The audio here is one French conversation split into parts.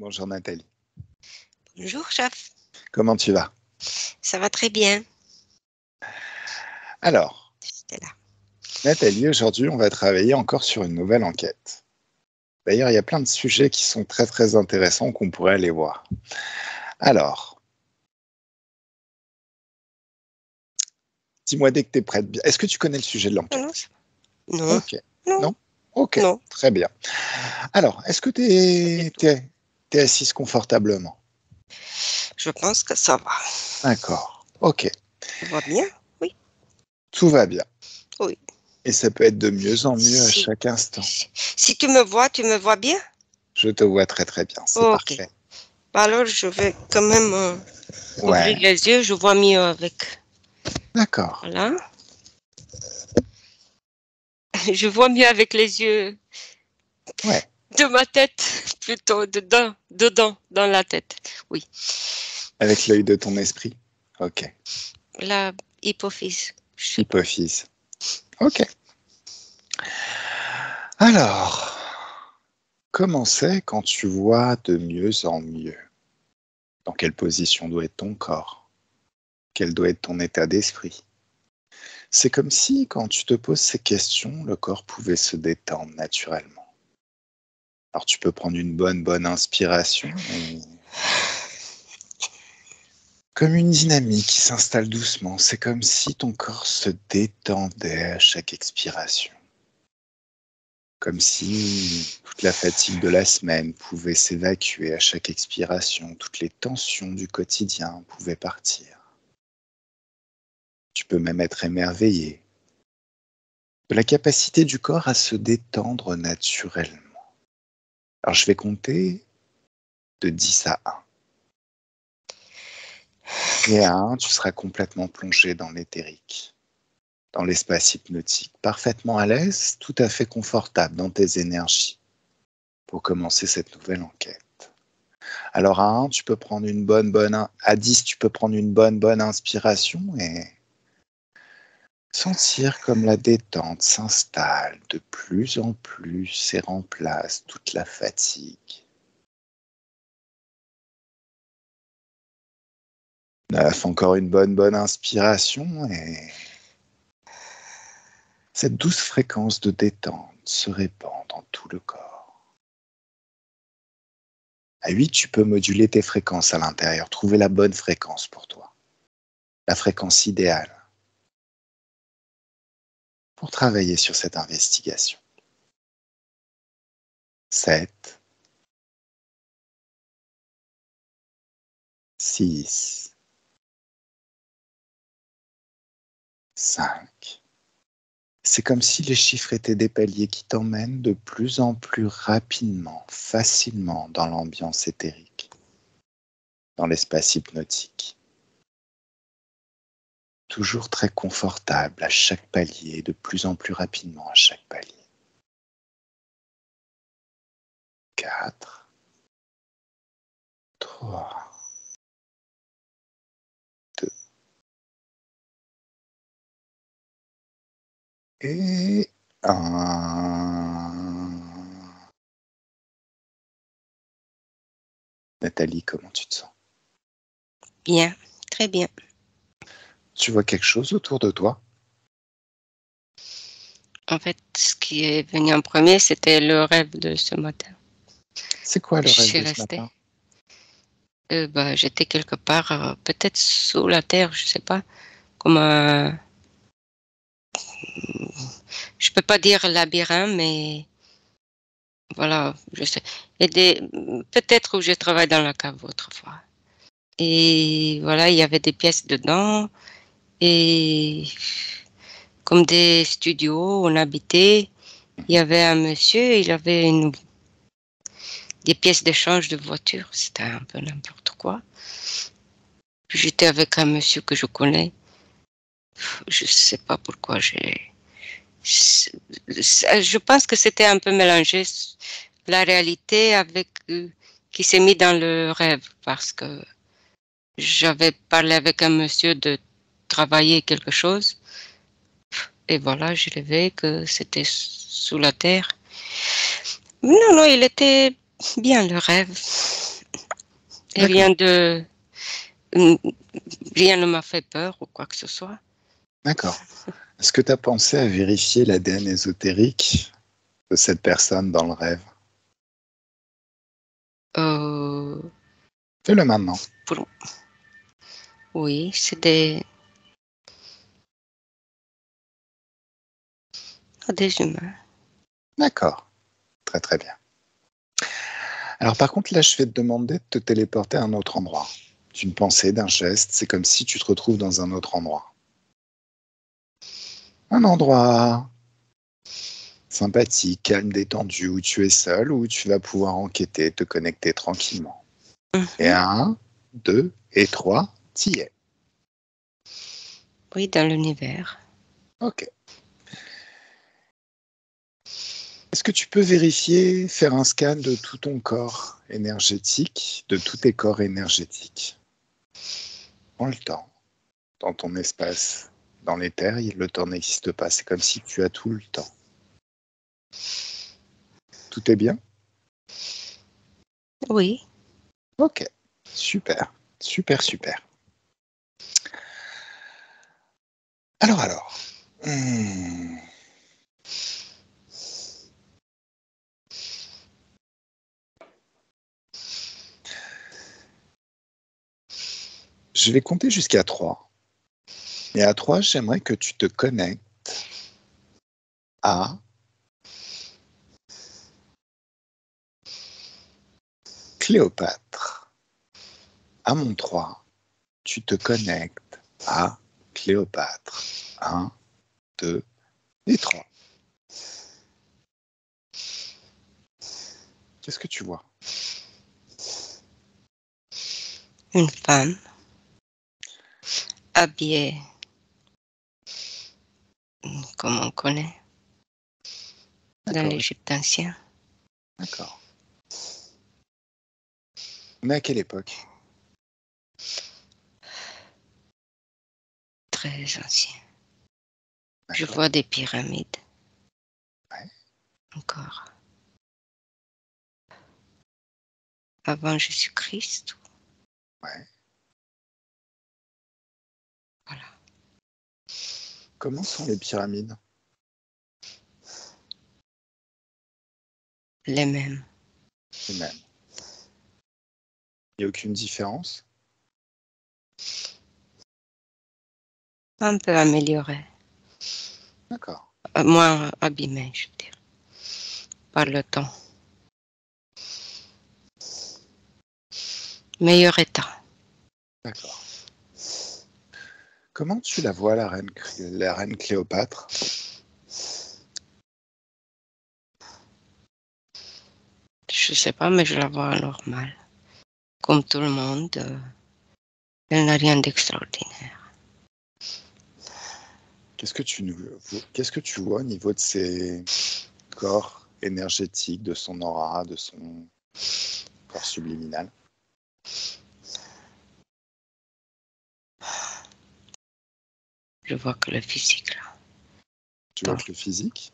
Bonjour Nathalie. Bonjour, chef. Comment tu vas? Ça va très bien. Alors, J'étais là. Nathalie, aujourd'hui, on va travailler encore sur une nouvelle enquête. D'ailleurs, il y a plein de sujets qui sont très très intéressants qu'on pourrait aller voir. Alors, dis-moi dès que tu es prête. Est-ce que tu connais le sujet de Non, non, l'enquête? non, Ok. non, Non? Ok, non, très bien. Alors, est-ce que tu pas du es, tout. assise confortablement? Je pense que ça va. D'accord. Ok, Ça va bien? Oui, tout va bien. oui. Et ça peut être de mieux en mieux à Si, chaque instant. si tu me vois bien? Je te vois très très bien, c'est Ok. parfait. Alors, je vais quand même ouvrir Ouais, les yeux. Je vois mieux avec. d'accord. Voilà. Je vois mieux avec les yeux Ouais, de ma tête, plutôt dedans, dans la tête. Oui. avec l'œil de ton esprit. Ok. La hypophyse. Je sais pas. Hypophyse. Ok. Alors, comment c'est quand tu vois de mieux en mieux? Dans quelle position doit être ton corps? Quel doit être ton état d'esprit? C'est comme si, quand tu te poses ces questions, le corps pouvait se détendre naturellement. Alors, tu peux prendre une bonne inspiration et comme une dynamique qui s'installe doucement, c'est comme si ton corps se détendait à chaque expiration. Comme si toute la fatigue de la semaine pouvait s'évacuer à chaque expiration, toutes les tensions du quotidien pouvaient partir. Tu peux même être émerveillé de la capacité du corps à se détendre naturellement. Alors je vais compter de 10 à 1. Et à 1, tu seras complètement plongé dans l'éthérique, dans l'espace hypnotique, parfaitement à l'aise, tout à fait confortable dans tes énergies pour commencer cette nouvelle enquête. Alors à 1, tu peux prendre à 10, tu peux prendre une bonne inspiration et sentir comme la détente s'installe de plus en plus et remplace toute la fatigue. 9, encore une bonne inspiration et cette douce fréquence de détente se répand dans tout le corps. À 8, tu peux moduler tes fréquences à l'intérieur, trouver la bonne fréquence pour toi, la fréquence idéale pour travailler sur cette investigation. 7, 6, 5. C'est comme si les chiffres étaient des paliers qui t'emmènent de plus en plus rapidement, facilement dans l'ambiance éthérique, dans l'espace hypnotique. Toujours très confortable à chaque palier, de plus en plus rapidement à chaque palier. 4, 3, 2 et 1. Nathalie, comment tu te sens? Bien, très bien. Tu vois quelque chose autour de toi? En fait, ce qui est venu en premier, c'était le rêve de ce matin. C'est quoi Je le rêve suis de ce restée. matin? J'étais quelque part, peut-être sous la terre, je sais pas, comme un, je peux pas dire labyrinthe, mais voilà, je sais. Et peut-être où je travaille dans la cave autrefois. Et voilà, il y avait des pièces dedans et comme des studios, on habitait. Il y avait un monsieur, il avait des pièces d'échange de voitures. C'était un peu n'importe quoi. Puis j'étais avec un monsieur que je connais. Je sais pas pourquoi je pense que c'était un peu mélangé la réalité avec qui s'est mis dans le rêve parce que j'avais parlé avec un monsieur de travailler quelque chose et voilà, je rêvais que c'était sous la terre. Non, il était bien le rêve. Et rien ne m'a fait peur ou quoi que ce soit. D'accord. Est-ce que tu as pensé à vérifier l'ADN ésotérique de cette personne dans le rêve? Euh, Fais-le maintenant. oui, c'est des humains. D'accord. Très très bien. Alors par contre, là, je vais te demander de te téléporter à un autre endroit. D'une pensée, d'un geste, c'est comme si tu te retrouves dans un autre endroit. Un endroit sympathique, calme, détendu, où tu es seul, où tu vas pouvoir enquêter, te connecter tranquillement. Et 1, 2 et 3, t'y es. Oui, dans l'univers. Ok. Est-ce que tu peux vérifier, faire un scan de tout ton corps énergétique, de tous tes corps énergétiques? Prends le temps. Dans ton espace, dans l'éther, le temps n'existe pas. C'est comme si tu as tout le temps. Tout est bien? Oui. Ok. Super. Super, super. Alors. Je vais compter jusqu'à 3. Et à 3, j'aimerais que tu te connectes à Cléopâtre. À mon 3, tu te connectes à Cléopâtre. 1, 2 et 3. Qu'est-ce que tu vois? Une femme habillée comme on connaît dans l'Égypte ancien. D'accord. On est à quelle époque? Très ancien. Je vois des pyramides. Ouais. Encore. Avant Jésus-Christ. Ouais. Voilà. Comment sont les pyramides? Les mêmes. Les mêmes. Il n'y a aucune différence? Un peu amélioré. D'accord. Moins abîmé, je veux dire. Par le temps. Meilleur état. D'accord. Comment tu la vois, la reine Cléopâtre? Je sais pas, mais je la vois normale. Comme tout le monde, elle n'a rien d'extraordinaire. Qu'est-ce que tu vois au niveau de ses corps énergétiques, de son aura, de son corps subliminal? Je vois que le physique, là. Tu vois que le physique?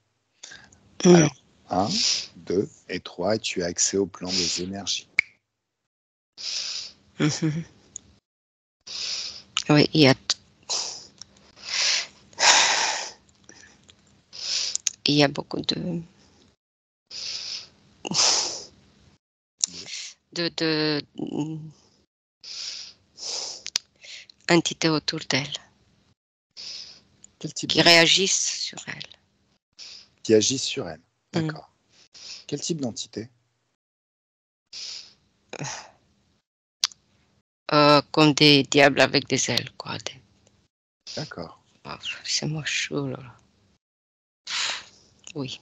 Mm. Alors, 1, 2 et 3, et tu as accès au plan des énergies. Mhm. Oui, il y a beaucoup de entités autour d'elle Quel type qui réagissent sur elle. Qui agissent sur elle. Mm. D'accord. Quel type d'entité? Comme des diables avec des ailes, quoi. D'accord. Oh, c'est moche. Oh là là. Oui,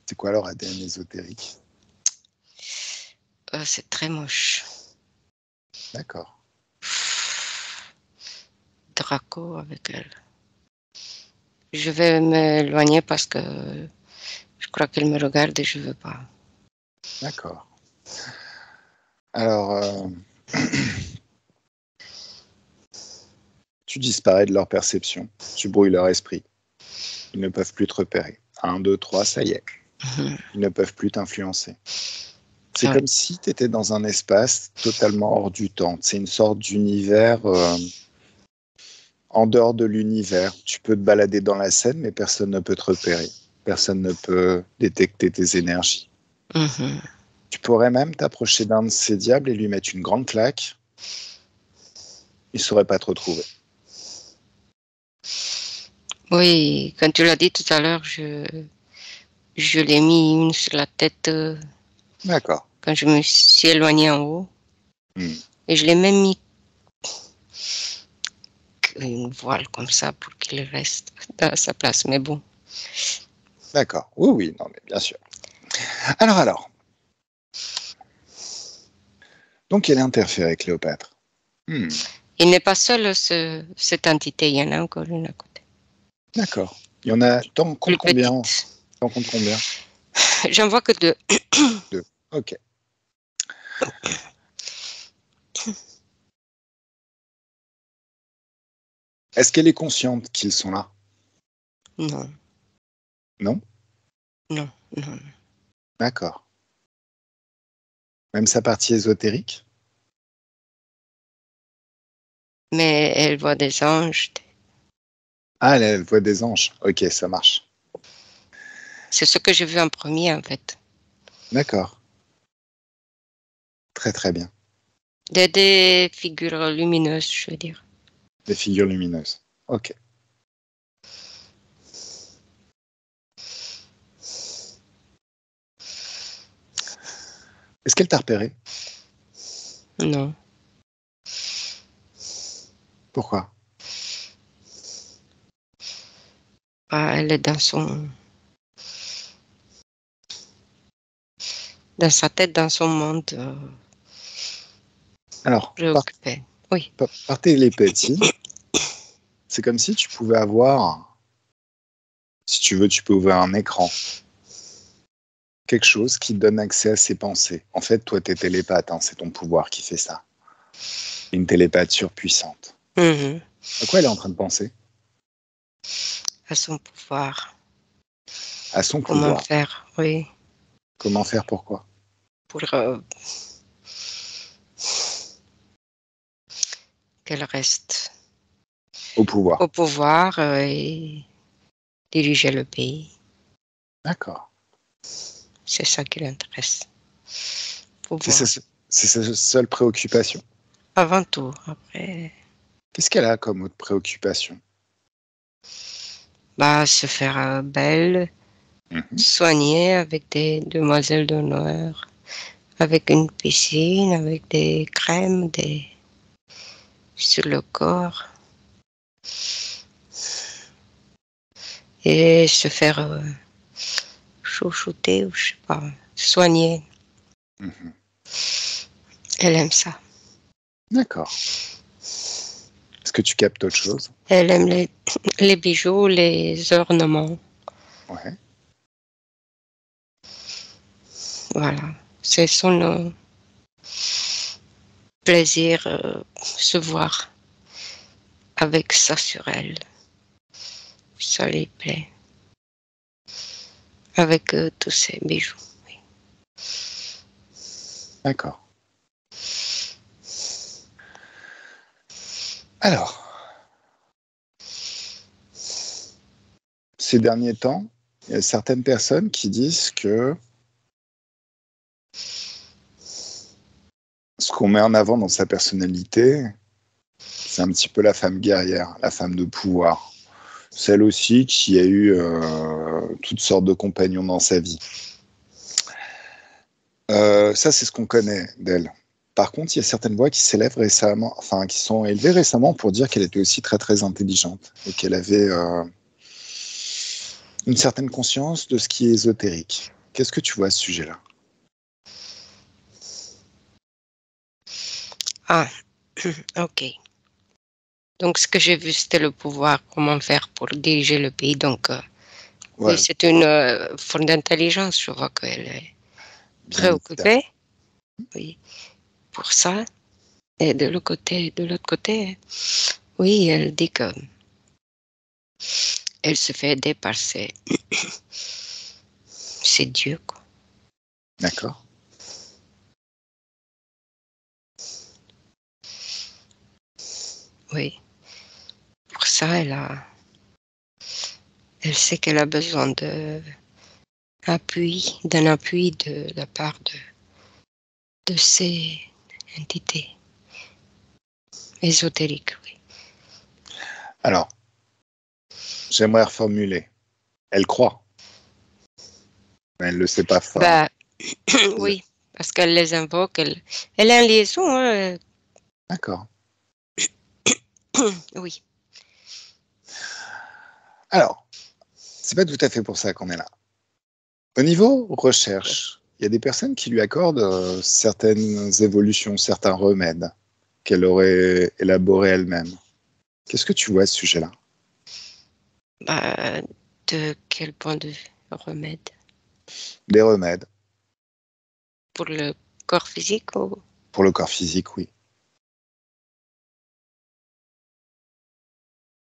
C'est quoi leur ADN ésotérique? c'est très moche. D'accord. Draco avec elle. Je vais m'éloigner parce que je crois qu'elle me regarde et je veux pas. D'accord. Alors, tu disparais de leur perception, tu brouilles leur esprit. Ils ne peuvent plus te repérer. 1, 2, 3, ça y est. Mhm. Ils ne peuvent plus t'influencer. C'est comme si tu étais dans un espace totalement hors du temps. C'est une sorte d'univers en dehors de l'univers. Tu peux te balader dans la scène, mais personne ne peut te repérer. Personne ne peut détecter tes énergies. Mhm. Tu pourrais même t'approcher d'un de ces diables et lui mettre une grande claque. Il ne saurait pas te retrouver. Oui, quand tu l'as dit tout à l'heure, je l'ai mis une sur la tête D'accord. quand je me suis éloignée en haut. Et je l'ai même mis une voile comme ça pour qu'il reste à sa place. Mais bon. D'accord. Oui, oui, non, mais bien sûr. Alors. Donc, elle interfère, Cléopâtre. Il n'est pas seul, cette entité. Il y en a encore une à côté. D'accord. Il y en a. T'en comptes combien? T'en comptes combien? J'en vois que 2. 2. Ok. Est-ce qu'elle est consciente qu'ils sont là? Non. Non? Non. D'accord. Même sa partie ésotérique? Mais elle voit des anges. Ah, elle voit des anges. Ok, ça marche. C'est ce que j'ai vu en premier, en fait. D'accord. Très, très bien. Des figures lumineuses, je veux dire. Des figures lumineuses. Ok. Est-ce qu'elle t'a repéré? Non. Pourquoi? Ah, elle est dans sa tête, dans son monde Alors, préoccupé. Oui. par télépathie, c'est comme si tu pouvais avoir, si tu veux, tu peux ouvrir un écran. Quelque chose qui donne accès à ses pensées. En fait, toi, t'es télépathe, hein, c'est ton pouvoir qui fait ça. Une télépathe surpuissante. Mhm. À quoi elle est en train de penser? À son pouvoir. À son Comment pouvoir. faire, oui. Comment faire, pourquoi? Pour qu'elle reste Au pouvoir. au pouvoir et diriger le pays. D'accord. C'est ça qui l'intéresse. C'est Pouvoir. sa seule préoccupation. Avant tout, après, Qu'est-ce qu'elle a comme autre préoccupation? bah, se faire belle, Mhm. soigner avec des demoiselles d'honneur, avec une piscine, avec des crèmes, sur le corps. Et se faire chouchouter ou je sais pas, soigner. Mhm. Elle aime ça. D'accord. Est-ce que tu captes autre chose? Elle aime les bijoux, les ornements. Ouais. Voilà. C'est son plaisir se voir avec ça sur elle. Ça lui plaît. Avec tous ces bijoux. Oui. D'accord. Alors, ces derniers temps, il y a certaines personnes qui disent que ce qu'on met en avant dans sa personnalité, c'est un petit peu la femme guerrière, la femme de pouvoir. Celle aussi qui a eu toutes sortes de compagnons dans sa vie. Ça, c'est ce qu'on connaît d'elle. Par contre, il y a certaines voix qui s'élèvent récemment, enfin, qui sont élevées récemment pour dire qu'elle était aussi très, très intelligente et qu'elle avait une certaine conscience de ce qui est ésotérique. Qu'est-ce que tu vois à ce sujet-là? Ah, ok. Donc, ce que j'ai vu, c'était le pouvoir, comment faire pour diriger le pays. Donc, oui, Ouais, c'est une forme d'intelligence. Je vois qu'elle est bien évidemment. préoccupée, oui, pour ça. Et de l'autre côté, oui, elle dit que elle se fait aider par ses dieux, quoi. D'accord. Oui. Pour ça, elle sait qu'elle a besoin d'un appui de la part de ces entités ésotériques. Oui. Alors, j'aimerais reformuler. Elle croit, mais elle ne le sait pas fort. Bah, oui, parce qu'elle les invoque. Elle est en liaison. Hein. D'accord. Oui. Alors, c'est pas tout à fait pour ça qu'on est là. Au niveau recherche, il y a des personnes qui lui accordent certaines évolutions, certains remèdes qu'elle aurait élaborés elle-même. Qu'est-ce que tu vois à ce sujet-là? Bah, de quel point de vue? Remède Des remèdes pour le corps physique ou pour le corps physique, oui.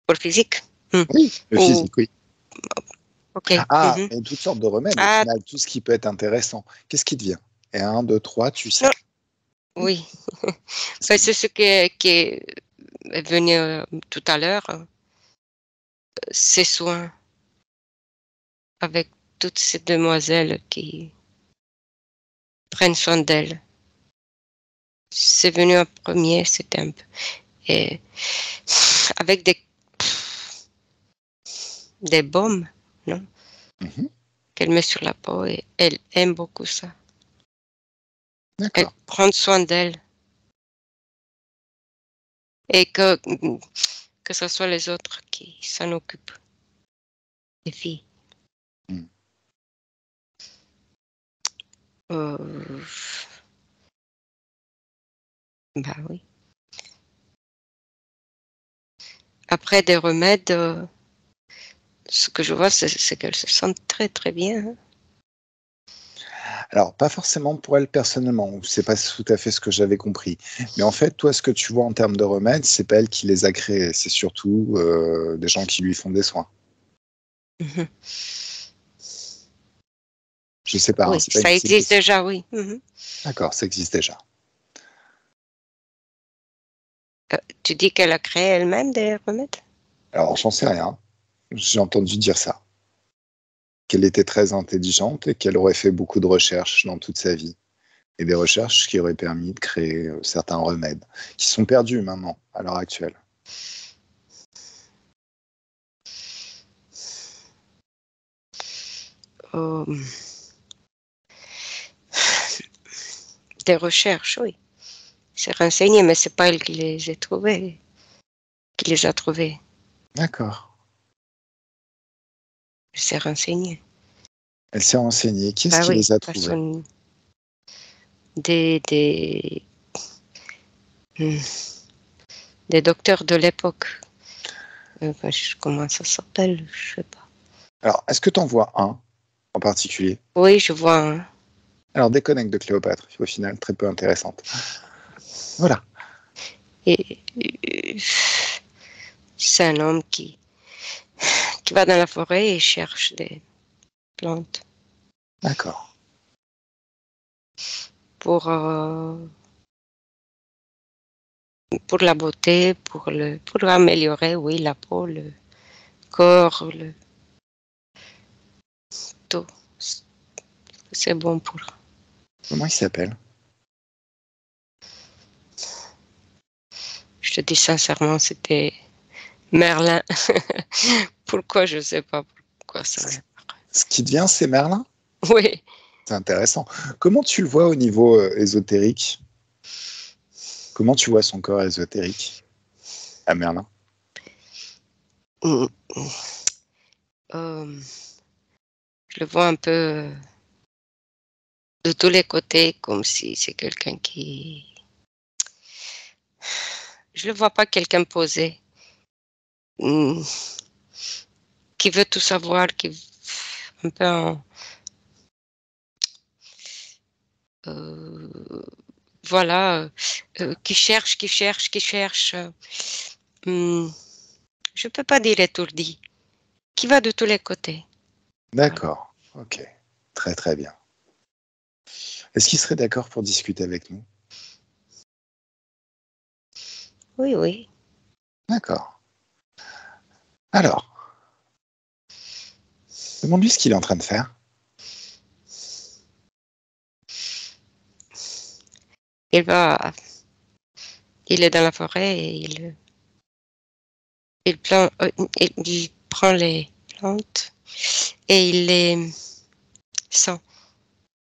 pour le physique? Hmm. Oui, le Ou, physique, oui. ok. Ah, Mhm. et toutes sortes de remèdes, au Ah, final, tout ce qui peut être intéressant. Qu'est-ce qui te vient? Et 1, 2, 3, tu sais. non, oui. Qu'est-ce Ben, qui te c'est vient? ce qui est venu tout à l'heure. Ces soins avec toutes ces demoiselles qui prennent soin d'elles. C'est venu en premier, c'était un peu. Et avec des baumes, non? Mhm, Qu'elle met sur la peau et elle aime beaucoup ça. Elle d'accord. prend soin d'elle et que ce soit les autres qui s'en occupent, les filles. Mm. Euh, bah oui. Après des remèdes, ce que je vois, c'est qu'elle se sent très très bien. Hein. Alors, pas forcément pour elle personnellement, ou c'est pas tout à fait ce que j'avais compris. Mais en fait, toi, ce que tu vois en termes de remèdes, c'est pas elle qui les a créés, c'est surtout des gens qui lui font des soins. Mhm. Je sais pas, hein, Oui, c'est pas une ça petite existe question. déjà, oui. Mhm. D'accord, ça existe déjà. Tu dis qu'elle a créé elle-même des remèdes? Alors, j'en sais rien. J'ai entendu dire ça. Qu'elle était très intelligente et qu'elle aurait fait beaucoup de recherches dans toute sa vie. Et des recherches qui auraient permis de créer certains remèdes, qui sont perdus maintenant, à l'heure actuelle. Euh, des recherches, oui. C'est renseigné, mais c'est pas elle qui les a trouvés, qui les a trouvés. D'accord. C'est renseigné. Elle s'est renseignée. Qui est-ce Bah qui oui, les a parce trouvés? que des, hmm, des docteurs de l'époque. Comment ça s'appelle? Je sais pas. Alors, est-ce que tu en vois un en particulier? Oui, je vois. Hein. Alors, Déconnecte de Cléopâtre, au final, très peu intéressante. Voilà. Et c'est un homme qui va dans la forêt et cherche des plantes D'accord. pour, pour la beauté, pour améliorer, oui, la peau, le corps, le tout. C'est bon pour. Comment il s'appelle? Je te dis sincèrement, c'était Merlin. Pourquoi, je sais pas pourquoi ça vient. Ce qui devient, c'est Merlin? Oui. C'est intéressant. Comment tu le vois au niveau ésotérique? Comment tu vois son corps ésotérique à Merlin? Mm. Euh, je le vois un peu de tous les côtés, comme si c'est quelqu'un qui. Je le vois pas quelqu'un posé, mm, qui veut tout savoir, qui un peu euh, voilà, qui cherche. Hmm, je peux pas dire étourdi, qui va de tous les côtés. Voilà. D'accord. Ok. Très très bien. Est-ce qu'il serait d'accord pour discuter avec nous? Oui, oui. D'accord. Alors, demande-lui ce qu'il est en train de faire. Il est dans la forêt et il prend les plantes et il les sent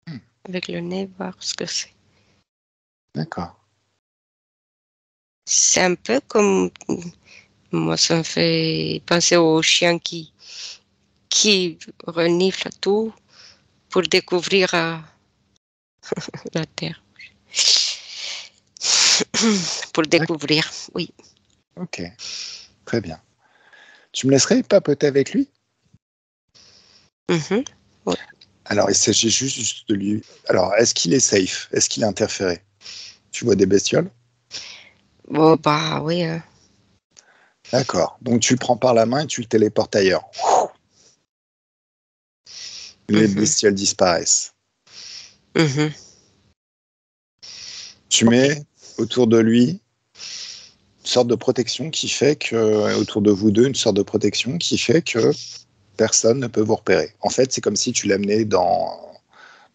Hmm, avec le nez, voir ce que c'est. d'accord. C'est un peu comme, moi, ça me fait penser aux chiens qui reniflent tout pour découvrir la terre. Pour découvrir, oui. Ok, très bien. Tu me laisserais papoter avec lui? Mhm. Oui. Alors, il s'agit juste de lui. Alors, est-ce qu'il est safe? Est-ce qu'il est interféré? Tu vois des bestioles? Bon, bah oui. D'accord. Donc, tu le prends par la main et tu le téléportes ailleurs. Les Mhm. bestioles disparaissent. Mhm. Tu Ok. mets autour de lui une sorte de protection qui fait que, autour de vous deux, une sorte de protection qui fait que personne ne peut vous repérer. En fait, c'est comme si tu l'amenais dans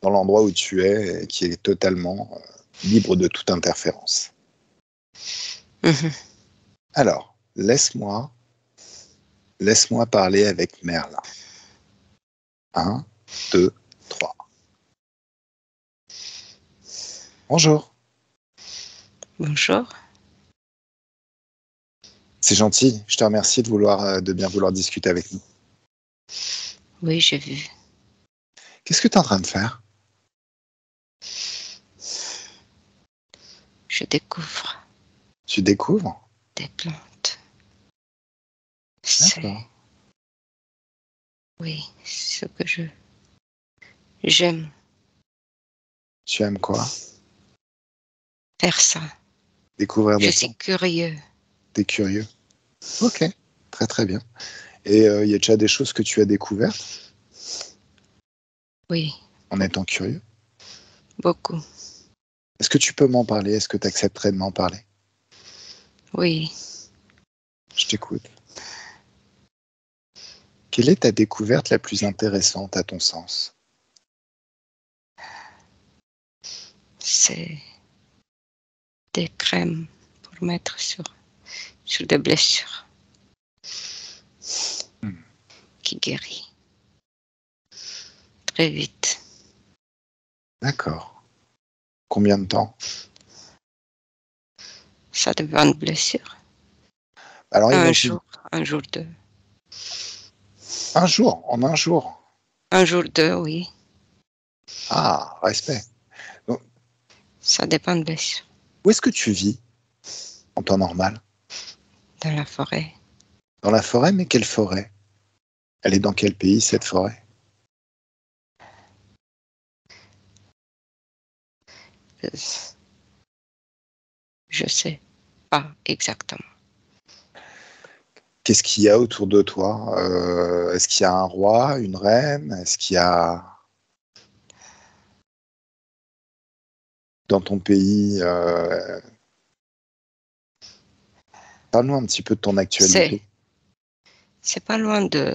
l'endroit où tu es, et qui est totalement libre de toute interférence. Mhm. Alors, laisse-moi parler avec Merlin. 1, 2, 3. Bonjour. Bonjour. C'est gentil. Je te remercie de bien vouloir discuter avec nous. Oui, j'ai vu. Qu'est-ce que tu es en train de faire? Je découvre Tu découvres? des plantes. C'est, D'accord. oui, ce que j'aime Tu aimes quoi? faire ça. Découvrir Je des suis plantes. curieux. T'es curieux. Ok. Très très bien. Et il y a déjà des choses que tu as découvertes Oui, en étant curieux? beaucoup. Est-ce que tu peux m'en parler? Est-ce que tu accepterais de m'en parler? Oui, Je t'écoute. Quelle est ta découverte la plus intéressante à ton sens? c'est des crèmes pour mettre sur des blessures Hmm, qui guérit très vite. d'accord. Combien de temps? Ça dépend de blessures. Alors Un imagine, jour, un jour deux. un jour, en un jour. Un jour deux, oui. Ah, respect. Donc, Ça dépend de blessures. où est-ce que tu vis en temps normal? Dans la forêt. Dans la forêt, mais quelle forêt? Elle est dans quel pays cette forêt? Euh, Je sais pas exactement. Qu'est-ce qu'il y a autour de toi? Est-ce qu'il y a un roi, une reine? Est-ce qu'il y a dans ton pays parle-nous un petit peu de ton C'est, actualité. c'est pas loin de,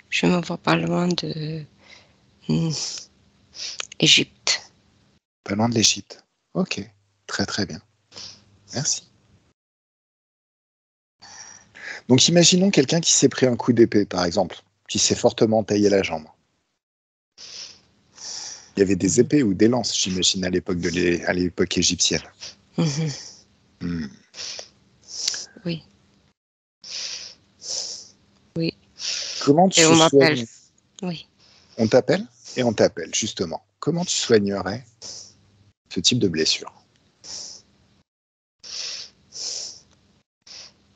je me vois pas loin de hmm, Égypte. Pas loin de l'Égypte. Ok, très très bien. Merci. Donc imaginons quelqu'un qui s'est pris un coup d'épée, par exemple, qui s'est fortement taillé la jambe. Il y avait des Mhm. épées ou des lances, j'imagine, à l'époque égyptienne. Mhm. Hmm. Oui, oui. Comment Et on tu m'appelle. soignes? Oui. On t'appelle et on t'appelle, justement. Comment tu soignerais ce type de blessure?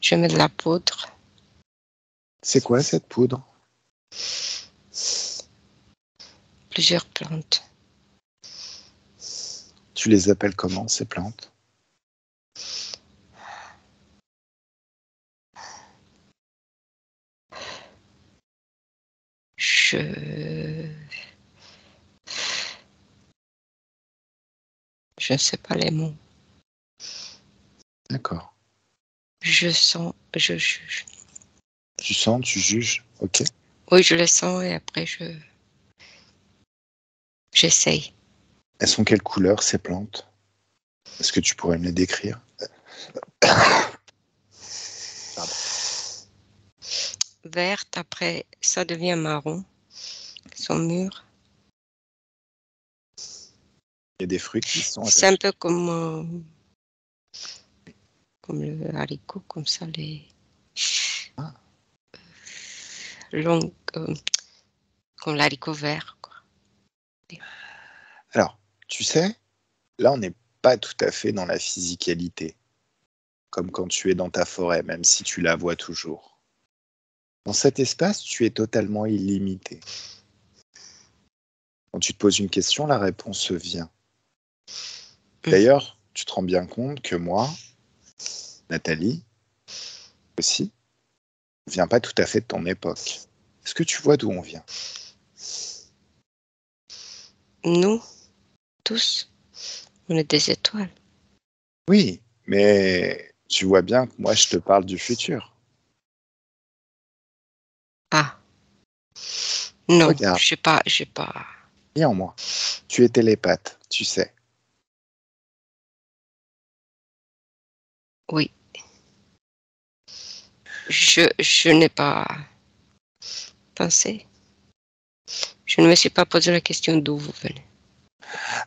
Je mets de la poudre, C'est quoi cette poudre? plusieurs plantes. Tu les appelles comment, ces plantes? Je, Je ne sais pas les mots. D'accord. Je sens, je juge. Tu sens, tu juges, ok. Oui, je les sens et après j'essaye. Elles sont quelle couleur ces plantes? Est-ce que tu pourrais me les décrire? Pardon. Verte, après ça devient marron. Elles sont mûres. Il y a des fruits qui sont C'est un attachés. peu comme le haricot, comme ça, les Ah. longues, comme l'haricot vert, quoi. Alors, tu sais, là, on n'est pas tout à fait dans la physicalité, comme quand tu es dans ta forêt, même si tu la vois toujours. Dans cet espace, tu es totalement illimité. Quand tu te poses une question, la réponse vient. D'ailleurs, tu te rends bien compte que moi, Nathalie, aussi, ne vient pas tout à fait de ton époque. Est-ce que tu vois d'où on vient? Nous, tous, on est des étoiles. Oui, mais tu vois bien que moi, je te parle du futur. Ah, non, Regarde, je sais pas. viens en moi. Tu es télépathe, tu sais. Oui, je n'ai pas pensé. Je ne me suis pas posé la question d'où vous venez.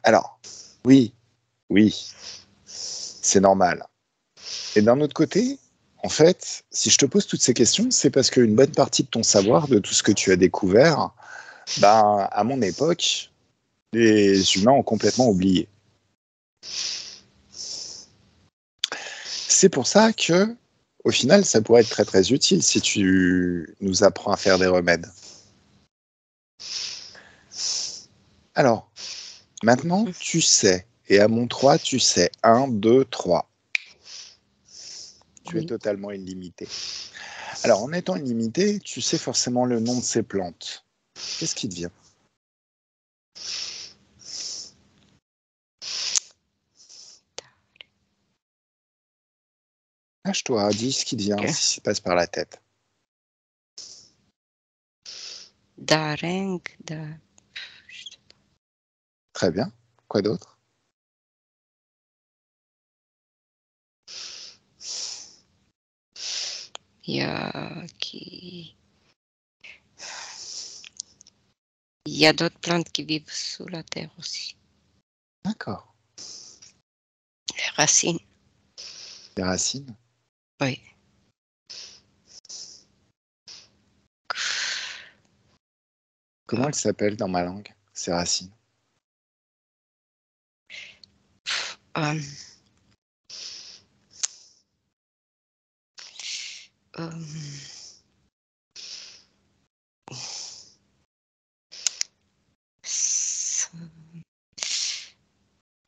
Alors, oui, oui, c'est normal. Et d'un autre côté, en fait, si je te pose toutes ces questions, c'est parce qu'une bonne partie de ton savoir, de tout ce que tu as découvert, ben, à mon époque, les humains ont complètement oublié. C'est pour ça que, au final, ça pourrait être très très utile si tu nous apprends à faire des remèdes. Alors, maintenant, tu sais. Et à mon 3, tu sais. 1, 2, 3. Tu es Oui. totalement illimité. Alors, en étant illimité, tu sais forcément le nom de ces plantes. Qu'est-ce qui te vient? Lâche-toi, dis ce qui te vient, Ok. si ça passe par la tête. Dareng, Très bien. Quoi d'autre? il y a qui... Il y a d'autres plantes qui vivent sous la terre aussi. D'accord. Les racines, Les racines. oui. Comment elles s'appellent dans ma langue, ces racines? Euh, euh,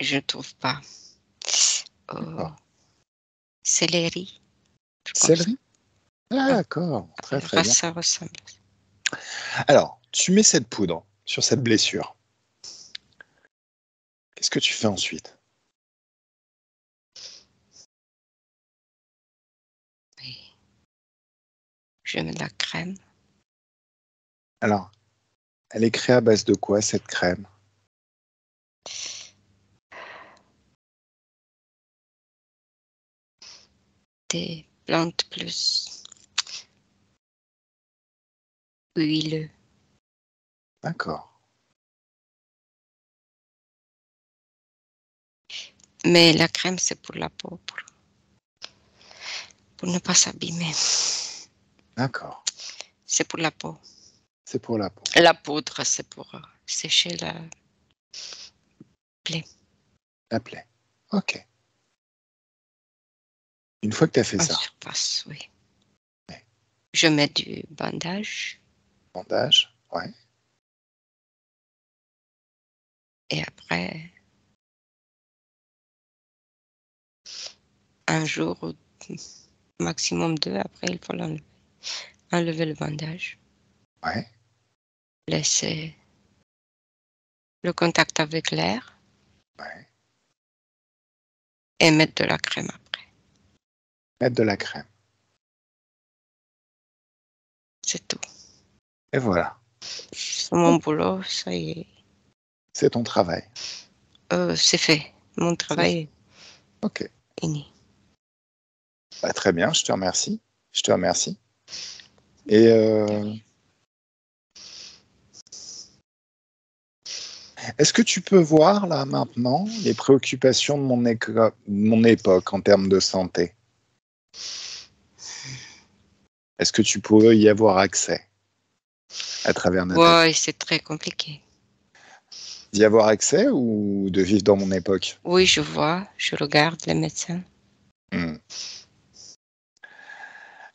je ne trouve pas. D'accord. Céleri, comme ça. Céleri? Ah, Ah, d'accord. Très très bien. ça ressemble. Alors, tu mets cette poudre sur cette blessure. Qu'est-ce que tu fais ensuite? Oui. Je mets de la crème, Alors, elle est créée à base de quoi, cette crème? des plantes plus huileux. D'accord. Mais la crème, c'est pour la peau, pour ne pas s'abîmer. D'accord. C'est pour la peau. C'est pour la peau. La poudre, c'est pour sécher la plaie La plaie. Ok. Une fois que tu as fait en ça, surface, oui. ouais. Je mets du bandage Bandage, ouais. et après, un jour ou maximum deux, après, il faut l'enlever. Enlever le bandage, Ouais. laisser le contact avec l'air Ouais. Et mettre de la crème après. Mettre de la crème. C'est tout. Et voilà. C'est mon boulot, ça y est. C'est ton travail. C'est fait. Mon travail est Ok. fini. Bah, très bien, je te remercie. Je te remercie. Et est-ce que tu peux voir là maintenant les préoccupations de mon époque en termes de santé? Est-ce que tu pourrais y avoir accès à travers Nathalie? Ouais, c'est très compliqué. D'y avoir accès ou de vivre dans mon époque? Oui, je vois, je regarde les médecins. Hmm.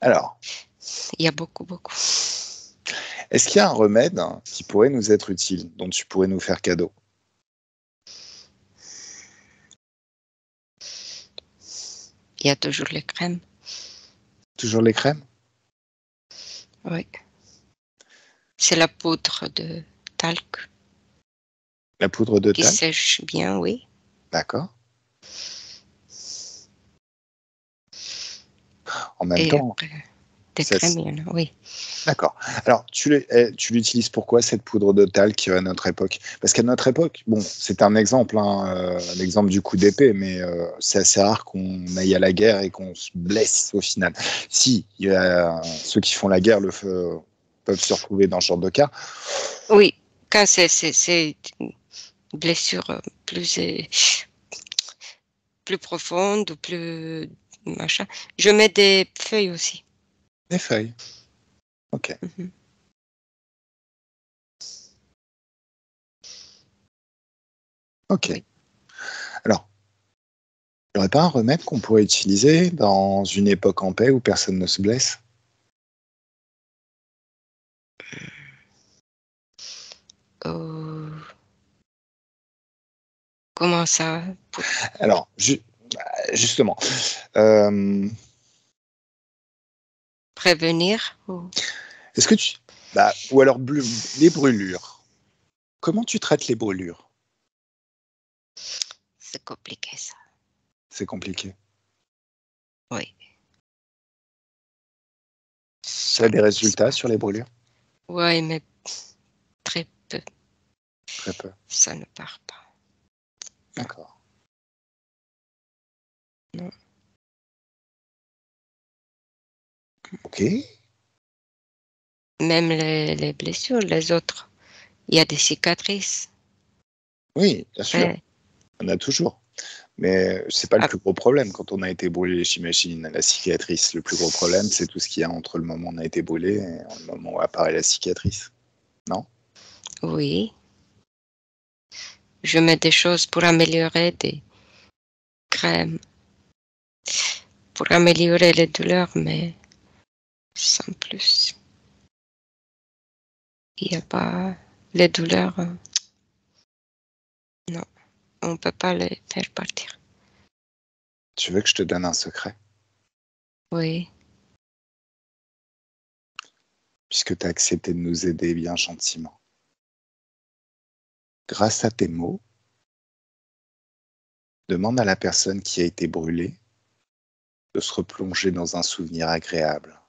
Alors, Il y a beaucoup, beaucoup. est-ce qu'il y a un remède qui pourrait nous être utile, dont tu pourrais nous faire cadeau? Il y a toujours les crèmes. Toujours les crèmes? Oui. C'est la poudre de talc La poudre de qui talc? sèche bien, oui. D'accord. En même Et temps, après, des ça, crèmes, il y en a, oui. d'accord. Alors, tu l'utilises pourquoi, cette poudre de talc à notre époque? Parce qu'à notre époque, bon, c'est un exemple, l'exemple du coup d'épée, mais c'est assez rare qu'on aille à la guerre et qu'on se blesse au final. Si, il y a ceux qui font la guerre peuvent se retrouver dans ce genre de cas. Oui, quand c'est une blessure plus profonde ou plus machin, je mets des feuilles aussi. Des feuilles. Ok. Mhm. Ok. Oui. Alors, il n'y aurait pas un remède qu'on pourrait utiliser dans une époque en paix où personne ne se blesse? Euh, comment ça? Alors, justement, euh, Prévenir? est-ce que tu... Bah, ou alors les brûlures. Comment tu traites les brûlures? C'est compliqué ça. C'est compliqué. Oui. Tu Ça as des ne passe résultats pas. sur les brûlures? Oui, mais très peu. Très peu. Ça ne part pas. D'accord. Non. Ok. Même les blessures, les autres, il y a des cicatrices. Oui, bien sûr. Ouais. On a toujours. Mais c'est pas le Ah, plus gros problème quand on a été brûlé, j'imagine. La cicatrice, le plus gros problème, c'est tout ce qu'il y a entre le moment où on a été brûlé et le moment où apparaît la cicatrice. Non? oui. Je mets des choses pour améliorer, des crèmes, pour améliorer les douleurs, mais sans plus. Il n'y a pas les douleurs. Non, on ne peut pas les faire partir. Tu veux que je te donne un secret? Oui, Puisque tu as accepté de nous aider bien gentiment. Grâce à tes mots, demande à la personne qui a été brûlée de se replonger dans un souvenir agréable.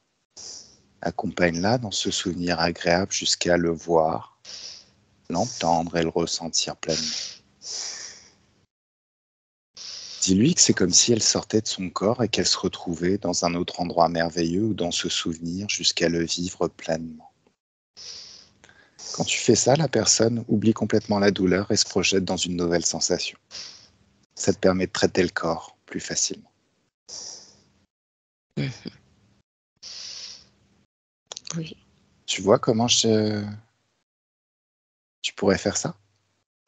Accompagne-la dans ce souvenir agréable jusqu'à le voir, l'entendre et le ressentir pleinement. Dis-lui que c'est comme si elle sortait de son corps et qu'elle se retrouvait dans un autre endroit merveilleux ou dans ce souvenir jusqu'à le vivre pleinement. Quand tu fais ça, la personne oublie complètement la douleur et se projette dans une nouvelle sensation. Ça te permet de traiter le corps plus facilement. oui. Tu vois comment tu pourrais faire ça?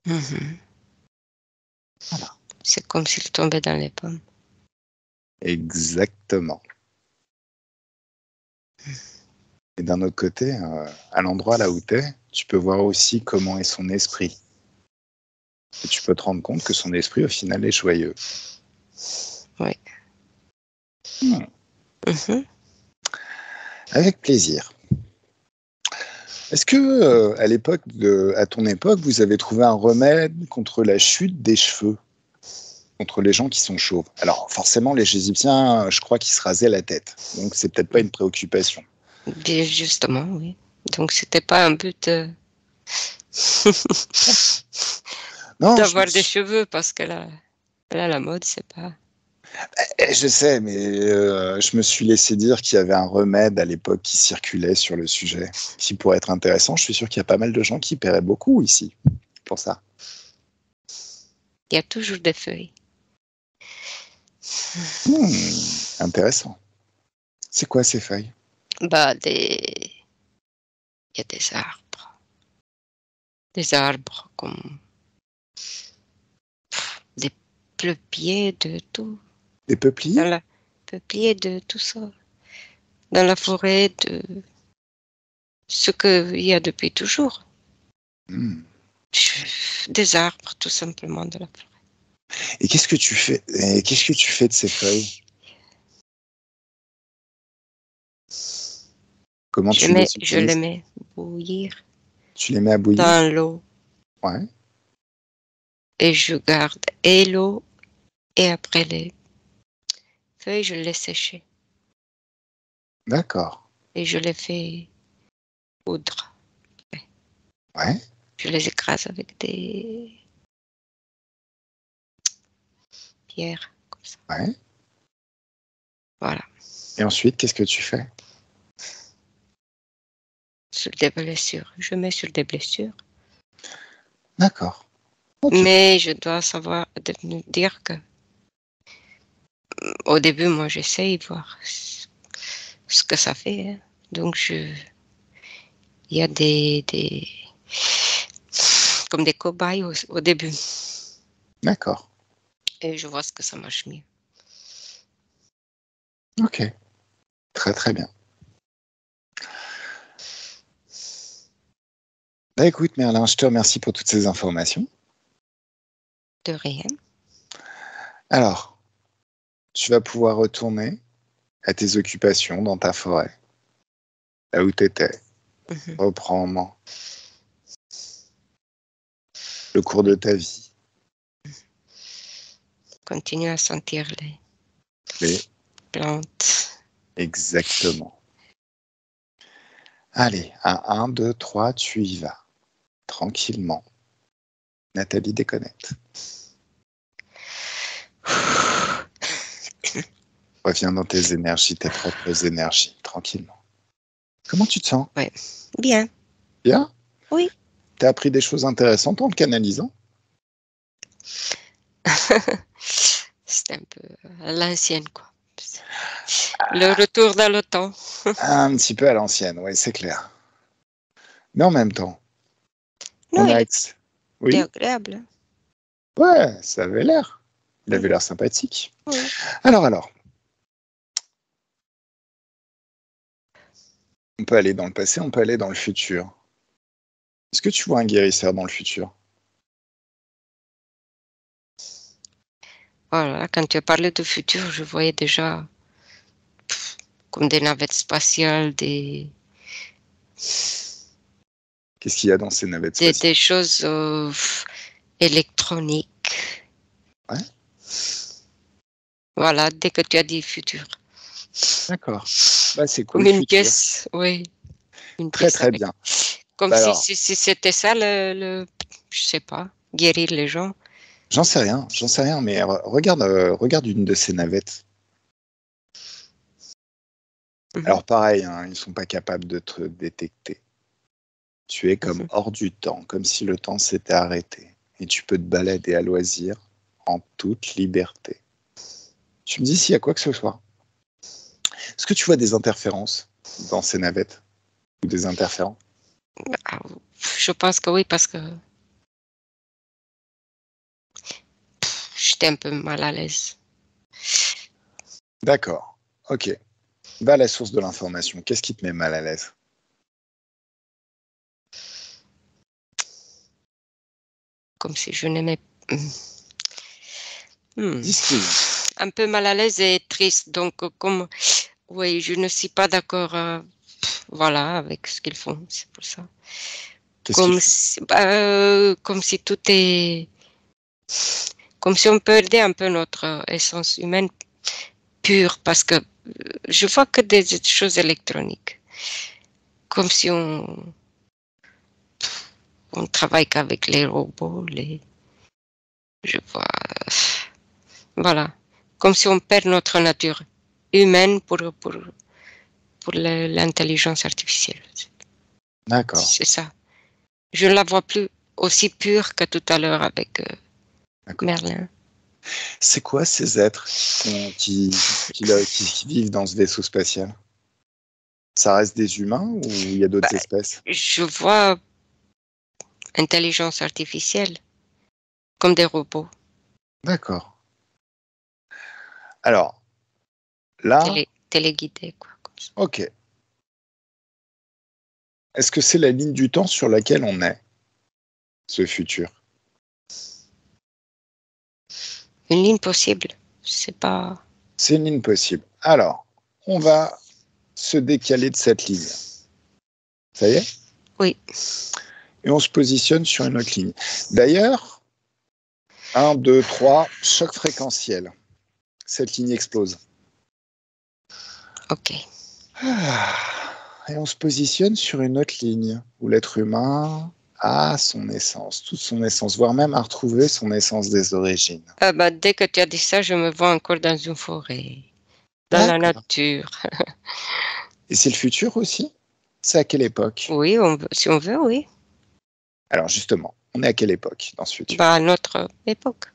Mhm. Voilà. C'est comme s'il tombait dans les pommes. Exactement. Et d'un autre côté, à l'endroit là où tu es, tu peux voir aussi comment est son esprit. Et tu peux te rendre compte que son esprit, au final, est joyeux. Oui. Hmm. Mhm. Avec plaisir. Est-ce que, à ton époque, vous avez trouvé un remède contre la chute des cheveux? contre les gens qui sont chauves. Alors, forcément, les Égyptiens, je crois qu'ils se rasaient la tête. Donc, c'est peut-être pas une préoccupation. Bien, justement, oui. Donc, c'était pas un but Non, d'avoir des cheveux parce que là, la mode, c'est pas. je sais, mais je me suis laissé dire qu'il y avait un remède à l'époque qui circulait sur le sujet, qui pourrait être intéressant. Je suis sûr qu'il y a pas mal de gens qui paieraient beaucoup ici pour ça. Il y a toujours des feuilles. Intéressant. C'est quoi ces feuilles? Bah, il y a des arbres. Des arbres comme des peupliers de tout. Des peupliers? Peupliers de tout ça. Dans la forêt de ce qu'il y a depuis toujours. Des arbres, tout simplement, de la forêt. Et qu'est-ce que tu fais? Et qu'est-ce que tu fais de ces feuilles? Comment tu les utilises? Je les mets bouillir Tu les mets à bouillir? dans l'eau. Ouais. Et je garde et l'eau et après les feuilles, je les sécher. D'accord. Et je les fais poudre. Ouais. Je les écrase avec des pierres comme ça. Ouais. Voilà. Et ensuite, qu'est-ce que tu fais? Sur des blessures. Je mets sur des blessures. D'accord. Okay. Mais je dois savoir dire que au début, moi, j'essaye de voir ce que ça fait. Hein. Donc, il y a comme des cobayes au début. D'accord. Et je vois ce que ça marche mieux. Ok. Très, très bien. Bah, écoute, Merlin, je te remercie pour toutes ces informations. De rien. Alors, tu vas pouvoir retourner à tes occupations dans ta forêt, là où tu étais. Reprendre le cours de ta vie. Continue à sentir les plantes. Exactement. Allez, à 1, 2, 3, tu y vas. Tranquillement. Nathalie déconnecte. Reviens dans tes énergies, tes propres énergies, tranquillement. Comment tu te sens? Ouais. Bien. Bien? Oui. T'as appris des choses intéressantes en le canalisant? C'est un peu à l'ancienne, quoi. Le retour dans le temps. Un petit peu à l'ancienne, oui, c'est clair. Mais en même temps, Non, il oui? est agréable. Ouais, ça avait l'air. Il Oui. avait l'air sympathique. Oui. Alors. On peut aller dans le passé, on peut aller dans le futur. Est-ce que tu vois un guérisseur dans le futur? Voilà, quand tu as parlé de futur, je voyais déjà comme des navettes spatiales, Qu'est-ce qu'il y a dans ces navettes spatiales? des choses électroniques. Ouais. Voilà, dès que tu as dit futur. D'accord. Bah, c'est cool. Comme une pièce, oui. Une Très, pièce très bien. Comme bah si c'était ça, je sais pas, guérir les gens. J'en sais rien, mais regarde une de ces navettes. Alors pareil, hein, ils sont pas capables de te détecter. Tu es comme hors du temps, comme si le temps s'était arrêté. Et tu peux te balader à loisir en toute liberté. Tu me dis s'il y a quoi que ce soit. Est-ce que tu vois des interférences dans ces navettes? Ou des interférents? Je pense que oui, parce que j'étais un peu mal à l'aise. D'accord, ok. Va à la source de l'information. Qu'est-ce qui te met mal à l'aise? Comme si je n'aimais un peu mal à l'aise et triste. Donc, comme, oui, je ne suis pas d'accord voilà, avec ce qu'ils font. C'est pour ça. Comme si tout est Comme si on perdait un peu notre essence humaine pure, parce que je vois que des choses électroniques. Comme si on travaille qu'avec les robots, je vois, voilà. Comme si on perd notre nature humaine pour l'intelligence artificielle. D'accord. C'est ça. Je ne la vois plus aussi pure que tout à l'heure avec Merlin. C'est quoi ces êtres qui vivent dans ce vaisseau spatial? Ça reste des humains ou il y a d'autres espèces? Je vois intelligence artificielle comme des robots. D'accord. Alors, là, téléguidés, quoi. Comme ça. ok. Est-ce que c'est la ligne du temps sur laquelle on est, ce futur? Une ligne possible, c'est pas... C'est une ligne possible. Alors, on va se décaler de cette ligne. Ça y est? Oui. Et on se positionne sur une autre ligne. D'ailleurs, 1, 2, 3, choc fréquentiel. Cette ligne explose. Ok. Et on se positionne sur une autre ligne où l'être humain a son essence, toute son essence, voire même a retrouvé son essence des origines. Dès que tu as dit ça, je me vois encore dans une forêt, dans la nature. Et c'est le futur aussi? C'est à quelle époque? Oui, si on veut, oui. Alors justement, on est à quelle époque dans ce futur? À notre époque.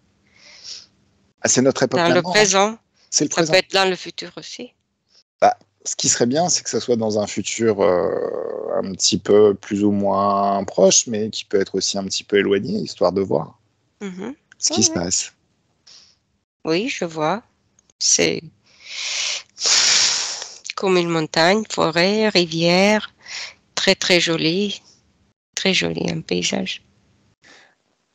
Ah, c'est notre époque dans maintenant, le présent. C'est le ça présent. peut être dans le futur aussi. Ce qui serait bien, c'est que ça soit dans un futur un petit peu plus ou moins proche, mais qui peut être aussi un petit peu éloigné, histoire de voir ce qui se passe. Oui, je vois. C'est comme une montagne, forêt, rivière, très très joli, un paysage.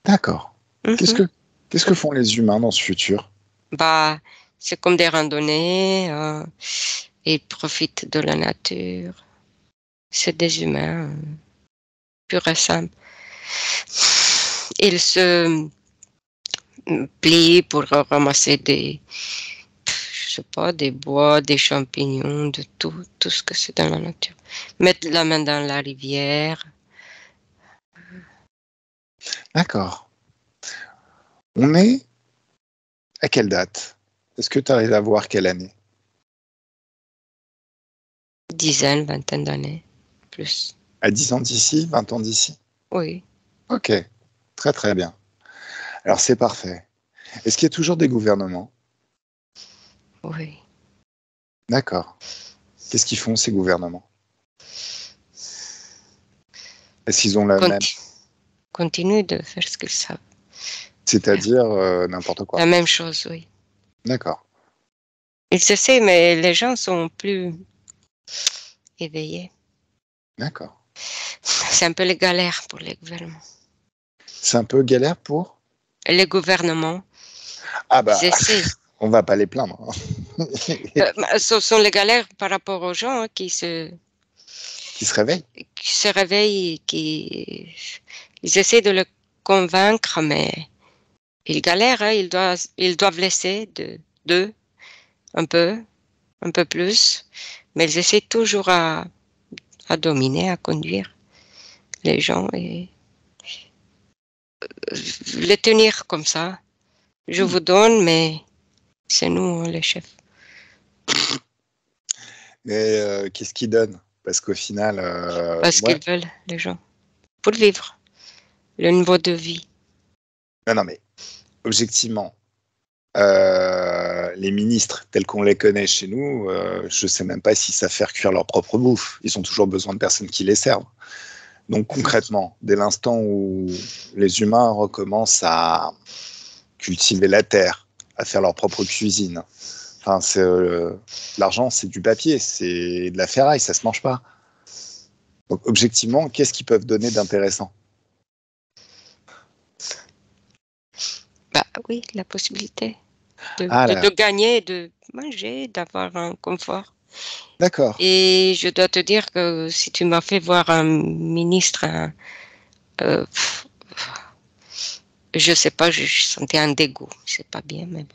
D'accord. Qu'est-ce que font les humains dans ce futur? C'est comme des randonnées, ils profitent de la nature. C'est des humains purs et simples. Ils se plient pour ramasser je sais pas, des bois, des champignons, de tout ce que c'est dans la nature. Mettre la main dans la rivière. D'accord. On est à quelle date? Est-ce que tu arrives à voir quelle année? Dizaine, vingtaine d'années, plus. À 10 ans d'ici, 20 ans d'ici? Oui. Ok, très très bien. Alors c'est parfait. Est-ce qu'il y a toujours des gouvernements? Oui. D'accord. Qu'est-ce qu'ils font ces gouvernements? Est-ce qu'ils ont la même... Continuent de faire ce qu'ils savent. C'est-à-dire n'importe quoi. La même chose, oui. D'accord. Ils essaient, mais les gens sont plus éveillés. D'accord. C'est un peu les galères pour les gouvernements. C'est un peu galère pour? Les gouvernements, ils essaient. On va pas les plaindre. Ce sont les galères par rapport aux gens qui se réveillent. Qui se réveillent, ils essaient de le convaincre, mais ils galèrent, hein, ils doivent laisser d'eux un peu plus, mais ils essaient toujours à dominer, à conduire les gens et les tenir comme ça. Je vous donne, mais c'est nous les chefs. Mais qu'est-ce qu'ils donnent? Parce qu'au final... Parce qu'ils veulent, les gens, pour vivre le niveau de vie. Non, mais objectivement, les ministres tels qu'on les connaît chez nous, je sais même pas s'ils savent faire cuire leur propre bouffe. Ils ont toujours besoin de personnes qui les servent. Donc concrètement, dès l'instant où les humains recommencent à cultiver la terre, à faire leur propre cuisine, enfin, l'argent, c'est du papier, c'est de la ferraille, ça se mange pas. Donc objectivement, qu'est-ce qu'ils peuvent donner d'intéressant? Oui, la possibilité de gagner, de manger, d'avoir un confort. D'accord. Et je dois te dire que si tu m'as fait voir un ministre, Je sais pas, je sentais un dégoût. C'est pas bien, mais bon.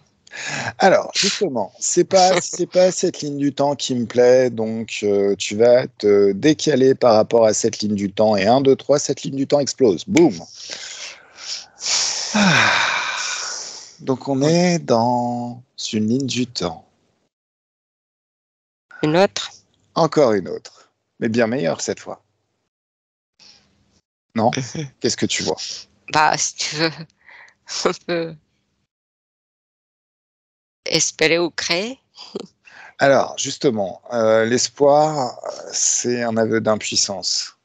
Alors, justement, c'est pas cette ligne du temps qui me plaît, donc tu vas te décaler par rapport à cette ligne du temps et 1, 2, 3, cette ligne du temps explose. Boum. Ah. Donc on est dans une ligne du temps. Une autre? Encore une autre, mais bien meilleure cette fois. Non? Qu'est-ce que tu vois? Bah, si tu veux, on peut espérer ou créer. Alors, justement, l'espoir, c'est un aveu d'impuissance.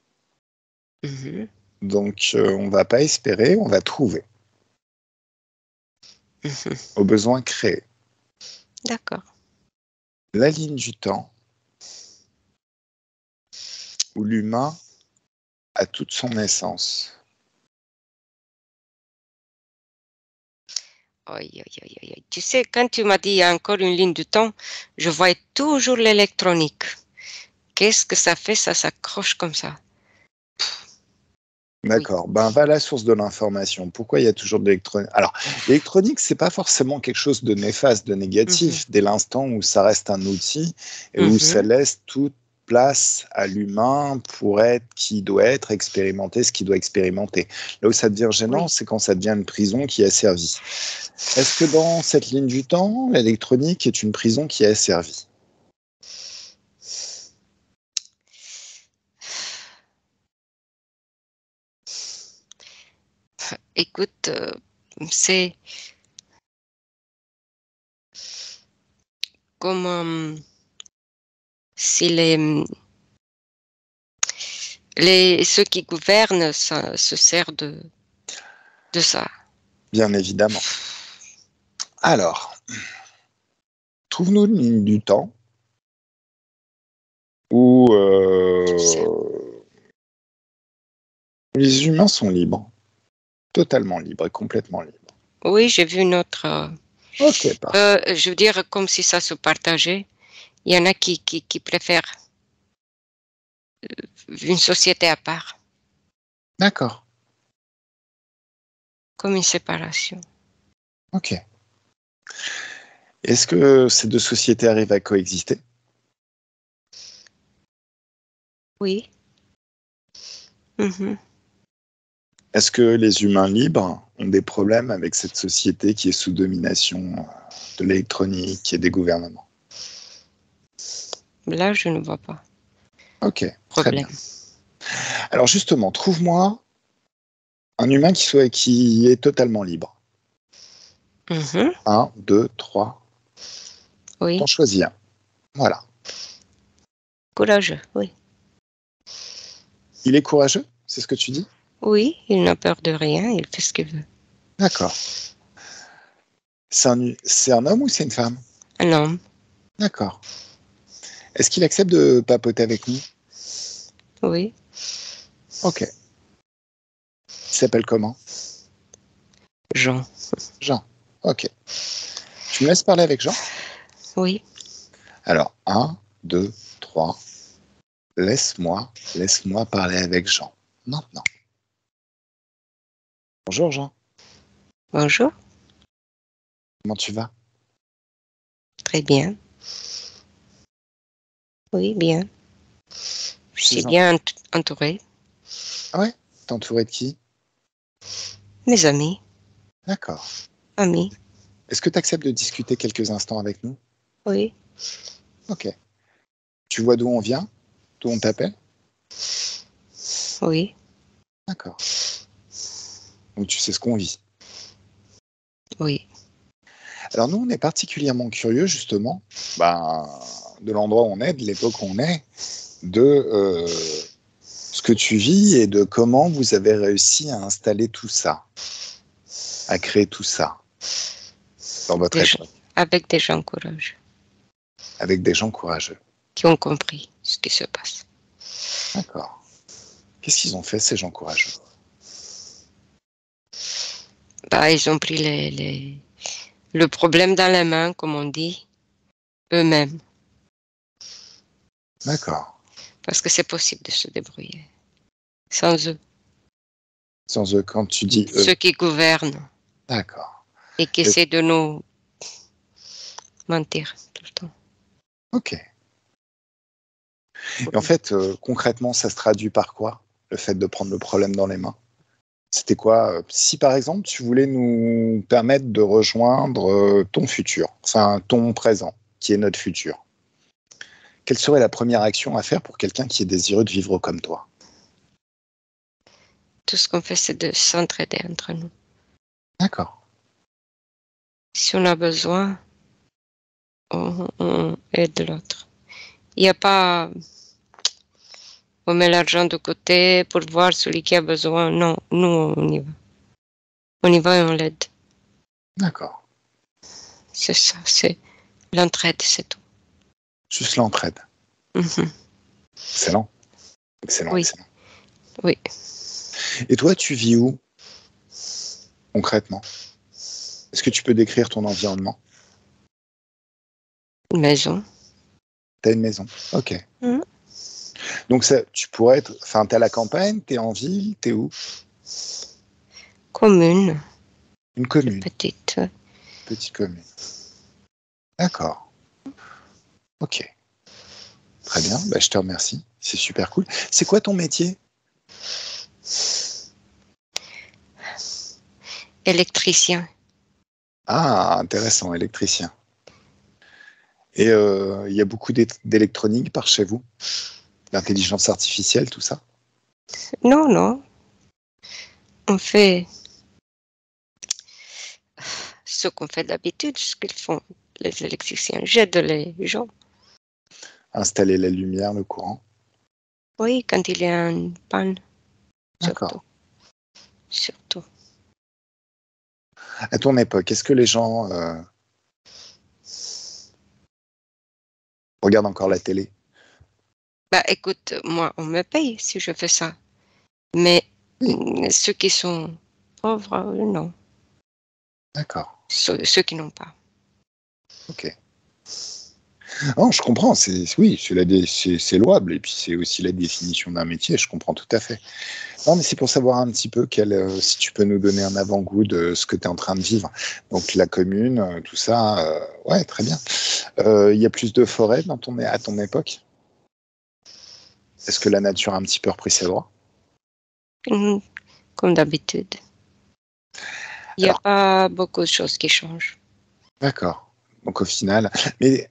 Mhm, Donc, on va pas espérer, on va trouver. mhm. Au besoin, créer. D'accord. La ligne du temps où l'humain a toute son essence. Aïe, aïe, aïe, aïe, aïe. Tu sais, quand tu m'as dit il y a encore une ligne du temps, je voyais toujours l'électronique. Qu'est-ce que ça fait? Ça s'accroche comme ça. Oui. D'accord. Ben, va à la source de l'information. Pourquoi il y a toujours de l'électronique? Alors, l'électronique, c'est pas forcément quelque chose de néfaste, de Mhm, négatif, dès l'instant où ça reste un outil et où ça mhm. laisse toute place à l'humain pour être qui doit être, expérimenter ce qu'il doit expérimenter. Là où ça devient gênant, Oui. c'est quand ça devient une prison qui est asservie. Est-ce que dans cette ligne du temps, l'électronique est une prison qui est asservie? Écoute, c'est comme si ceux qui gouvernent se servent de ça. Bien évidemment. Alors, trouve-nous une ligne du temps où Tu sais. les humains sont libres, totalement libres et complètement libres. Oui, j'ai vu une autre. Ok, parfait. Je veux dire, comme si ça se partageait. Il y en a qui préfèrent une société à part, D'accord. comme une séparation. Ok. Est-ce que ces deux sociétés arrivent à coexister? Oui. Mhm. Est-ce que les humains libres ont des problèmes avec cette société qui est sous domination de l'électronique et des gouvernements? Là, je ne vois pas Ok, très bien. problème. Alors justement, trouve-moi un humain qui est totalement libre. Mhm. Un, deux, trois. T'en Oui. choisis un. Voilà. Courageux. Oui. Il est courageux, c'est ce que tu dis? Oui, il n'a peur de rien. Il fait ce qu'il veut. D'accord. C'est un homme ou c'est une femme? Un homme. D'accord. Est-ce qu'il accepte de papoter avec nous? Oui. Ok. Il s'appelle comment? Jean. Jean. Ok. Tu me laisses parler avec Jean? Oui. Alors, un, deux, trois. Laisse-moi parler avec Jean. Maintenant. Bonjour Jean. Bonjour. Comment tu vas? Très bien. Oui, bien. Je Je suis suis en... bien entourée. Ah ouais? T'es entouré de qui? Mes amis. D'accord. Amis. Est-ce que tu acceptes de discuter quelques instants avec nous? Oui. Ok. Tu vois d'où on vient? D'où on t'appelle? Oui. D'accord. Donc tu sais ce qu'on vit. Oui. Alors nous, on est particulièrement curieux justement ben, de l'endroit où on est, de l'époque où on est, de ce que tu vis et de comment vous avez réussi à installer tout ça, à créer tout ça dans votre Des gens, époque, avec des gens courageux avec des gens courageux. qui ont compris ce qui se passe. D'accord. Qu'est-ce qu'ils ont fait, ces gens courageux? Bah, ils ont pris le problème dans la main, comme on dit, eux-mêmes, D'accord. parce que c'est possible de se débrouiller sans eux. Sans eux, quand tu dis eux. Ceux qui gouvernent D'accord. et qui essaient de nous mentir tout le temps. Ok. Et en fait, concrètement, ça se traduit par quoi, le fait de prendre le problème dans les mains? C'était quoi? Si par exemple, tu voulais nous permettre de rejoindre ton futur, enfin ton présent, qui est notre futur, quelle serait la première action à faire pour quelqu'un qui est désireux de vivre comme toi? Tout ce qu'on fait, c'est de s'entraider entre nous. D'accord. Si on a besoin, on aide l'autre. Il n'y a pas, on met l'argent de côté pour voir celui qui a besoin. Non, nous, on y va. On y va et on l'aide. D'accord. C'est ça, c'est l'entraide, c'est tout. Juste l'entraide. Mhm. Excellent. Excellent, Oui. excellent. Oui. Et toi, tu vis où, concrètement? Est-ce que tu peux décrire ton environnement? Une maison. T'as une maison. Ok. Mhm. Donc, ça, tu pourrais être... Enfin, t'es à la campagne, t'es en ville, t'es où? Commune. Une commune. Petite. Petite commune. D'accord. Ok. Très bien. Bah, je te remercie. C'est super cool. C'est quoi ton métier? Électricien. Ah, intéressant, électricien. Et il y a beaucoup d'électronique par chez vous? L'intelligence artificielle, tout ça? Non, non. On fait ce qu'on fait d'habitude, ce qu'ils font les électriciens. J'aide les gens. Installer la lumière, le courant? Oui, quand il y a une panne, surtout. D'accord. Surtout. À ton époque, est-ce que les gens regardent encore la télé? Bah écoute, moi, on me paye si je fais ça. Mais Oui. ceux qui sont pauvres, non. D'accord. Ceux qui n'ont pas. Ok. Non, je comprends. Oui, c'est louable. Et puis, c'est aussi la définition d'un métier. Je comprends tout à fait. Non, mais c'est pour savoir un petit peu si tu peux nous donner un avant-goût de ce que tu es en train de vivre. Donc, la commune, tout ça, ouais, très bien. Il y a plus de forêts à ton époque? Est-ce que la nature a un petit peu repris ses droits? Mm, Comme d'habitude. Il n'y a Alors, pas beaucoup de choses qui changent. d'accord. Donc, au final, mais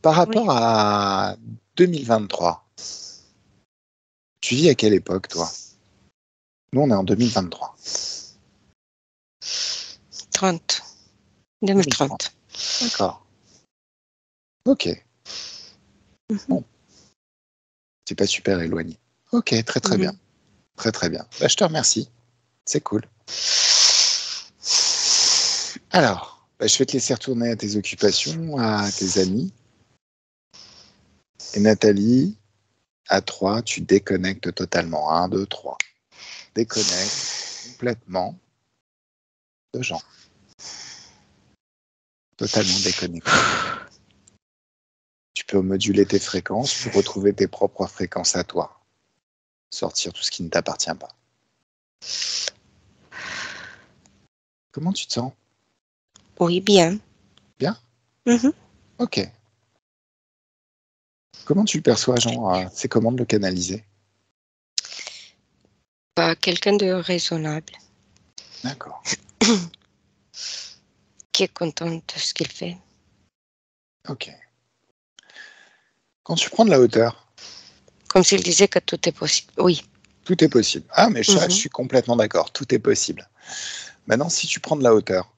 par Oui. rapport à 2023, tu vis à quelle époque, toi? Nous, on est en 2023. 30. 2030. 2030. D'accord. Ok. Mhm, Bon, c'est pas super éloigné. Ok, très très bien. mhm. Très très bien. Bah, je te remercie. C'est cool. Alors, bah, je vais te laisser retourner à tes occupations, à tes amis. Et Nathalie, à 3, tu déconnectes totalement. 1, 2, 3. Déconnecte complètement de gens. Totalement déconnecté. Tu peux moduler tes fréquences pour retrouver tes propres fréquences à toi. Sortir tout ce qui ne t'appartient pas. Comment tu te sens? Oui, bien. Bien? Mhm. Ok. Comment tu le perçois, Jean? C'est comment de le canaliser? Pas quelqu'un de raisonnable, D'accord. qui est content de ce qu'il fait. Ok. Quand tu prends de la hauteur, Comme s'il disait que tout est possible. Oui. tout est possible. Ah, mais ça, je Mhm. suis complètement d'accord. Tout est possible. Maintenant, si tu prends de la hauteur,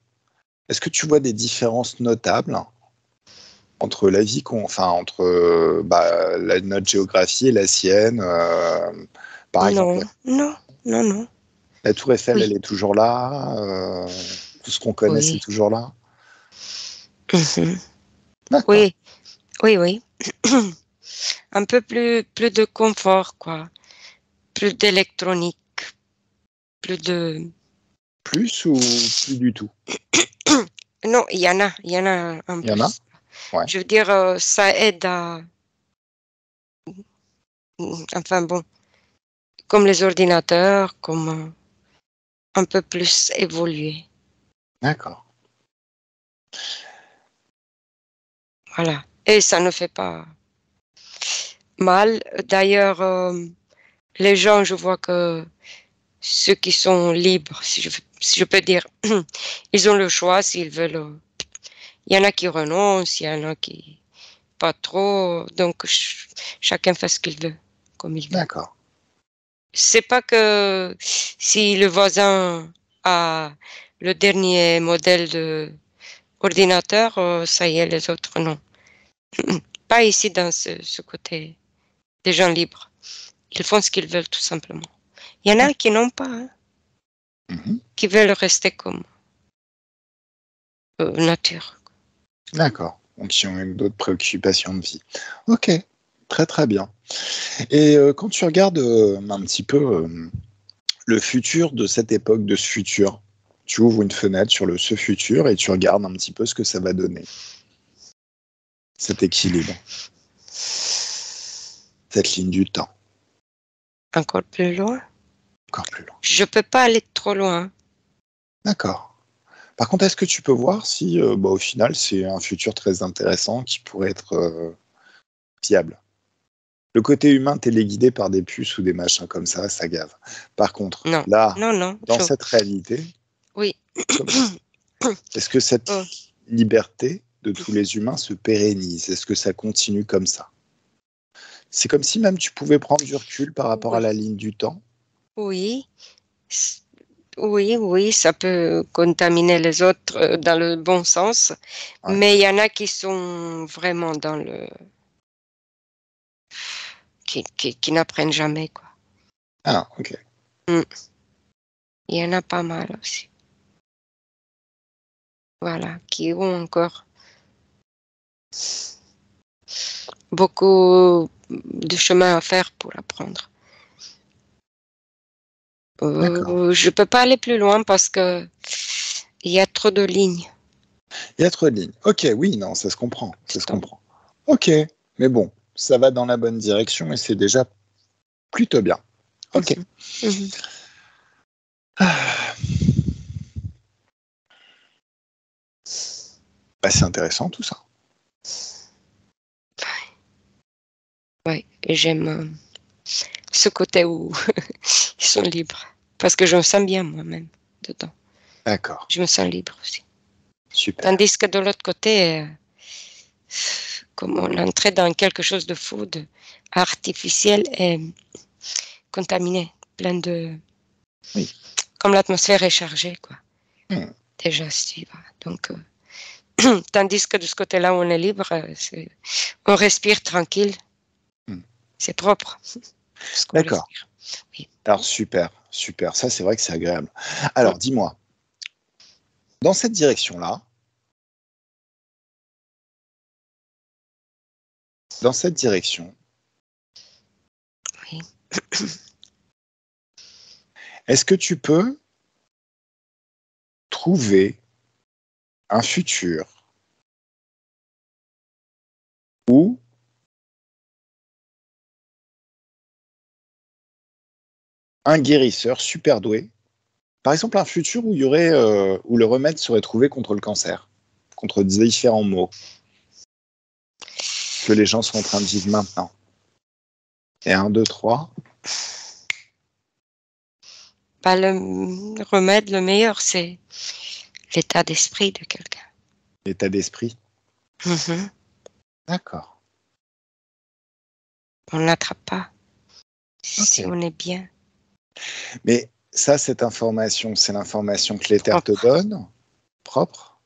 est-ce que tu vois des différences notables entre la vie entre notre géographie et la sienne? Par Non, exemple, non, non, non. la Tour Eiffel, Oui, elle est toujours là. Tout ce qu'on connaît, c'est oui. toujours là. Mhm. D'accord. Oui, oui, oui. Un peu plus de confort, quoi. Plus d'électronique, plus de... Plus ou plus du tout? Non, il y en a un Il y en a? plus. Ouais. Je veux dire, ça aide à... Enfin bon, comme les ordinateurs, comme... un peu plus évolué. D'accord. Voilà. Et ça ne fait pas mal. D'ailleurs, les gens, je vois que ceux qui sont libres, si je peux dire, ils ont le choix s'ils veulent. Il y en a qui renoncent, il y en a qui pas trop. Donc, chacun fait ce qu'il veut, comme il veut. D'accord. C'est pas que si le voisin a le dernier modèle de ordinateur, ça y est, les autres, non. Pas ici dans ce côté des gens libres. Ils font ce qu'ils veulent tout simplement. Il y en a qui n'ont pas, hein, Mhm. qui veulent rester comme nature. D'accord. Donc, qui ont d'autres préoccupations de vie. Ok. Très, très bien. Et quand tu regardes un petit peu le futur de cette époque, de ce futur, tu ouvres une fenêtre sur ce futur et tu regardes un petit peu ce que ça va donner. Cet équilibre. Cette ligne du temps. Encore plus loin? Encore plus loin. Je peux pas aller trop loin. D'accord. Par contre, est-ce que tu peux voir si, au final, c'est un futur très intéressant qui pourrait être fiable? Le côté humain téléguidé par des puces ou des machins comme ça gave. Par contre, Non, là, non. dans cette réalité, Oui. est-ce que cette Oh. liberté de tous les humains se pérennise? Est-ce que ça continue comme ça? C'est comme si même tu pouvais prendre du recul par rapport à la ligne du temps. Oui. Oui, ça peut contaminer les autres dans le bon sens, Ouais. mais il y en a qui sont vraiment dans le... qui n'apprennent jamais, quoi. Ah, ok. Il y en a pas mal aussi. Voilà, qui ont encore beaucoup de chemin à faire pour apprendre. D'accord. Je peux pas aller plus loin parce que il y a trop de lignes. Il y a trop de lignes. Ok, oui, non, ça se comprend. Ça se comprend. Ok, mais bon, ça va dans la bonne direction et c'est déjà plutôt bien. Ok. Mhm. Bah, c'est intéressant tout ça. Ouais, et j'aime ce côté où ils sont libres. Parce que je me sens bien moi-même dedans. D'accord. Je me sens libre aussi. Super. Tandis que de l'autre côté, comme on entrait dans quelque chose de fou, de artificiel et contaminé, plein de... Oui. Comme l'atmosphère est chargée, quoi. Déjà, tu vois. Donc, tandis que de ce côté-là, où on est libre, on respire tranquille. C'est propre. D'accord. Oui. Alors, super. Ça, c'est vrai que c'est agréable. Alors, dis-moi, dans cette direction-là, Oui. est-ce que tu peux trouver un futur où un guérisseur super doué, par exemple un futur où il y aurait où le remède serait trouvé contre le cancer, contre différents maux que les gens sont en train de vivre maintenant. Et 1, 2, 3. Pas le remède, le meilleur, c'est l'état d'esprit de quelqu'un. L'état d'esprit. Mm-hmm. D'accord. On n'attrape pas si Ok. on est bien. Mais ça, cette information, c'est l'information que l'éther te donne, propre.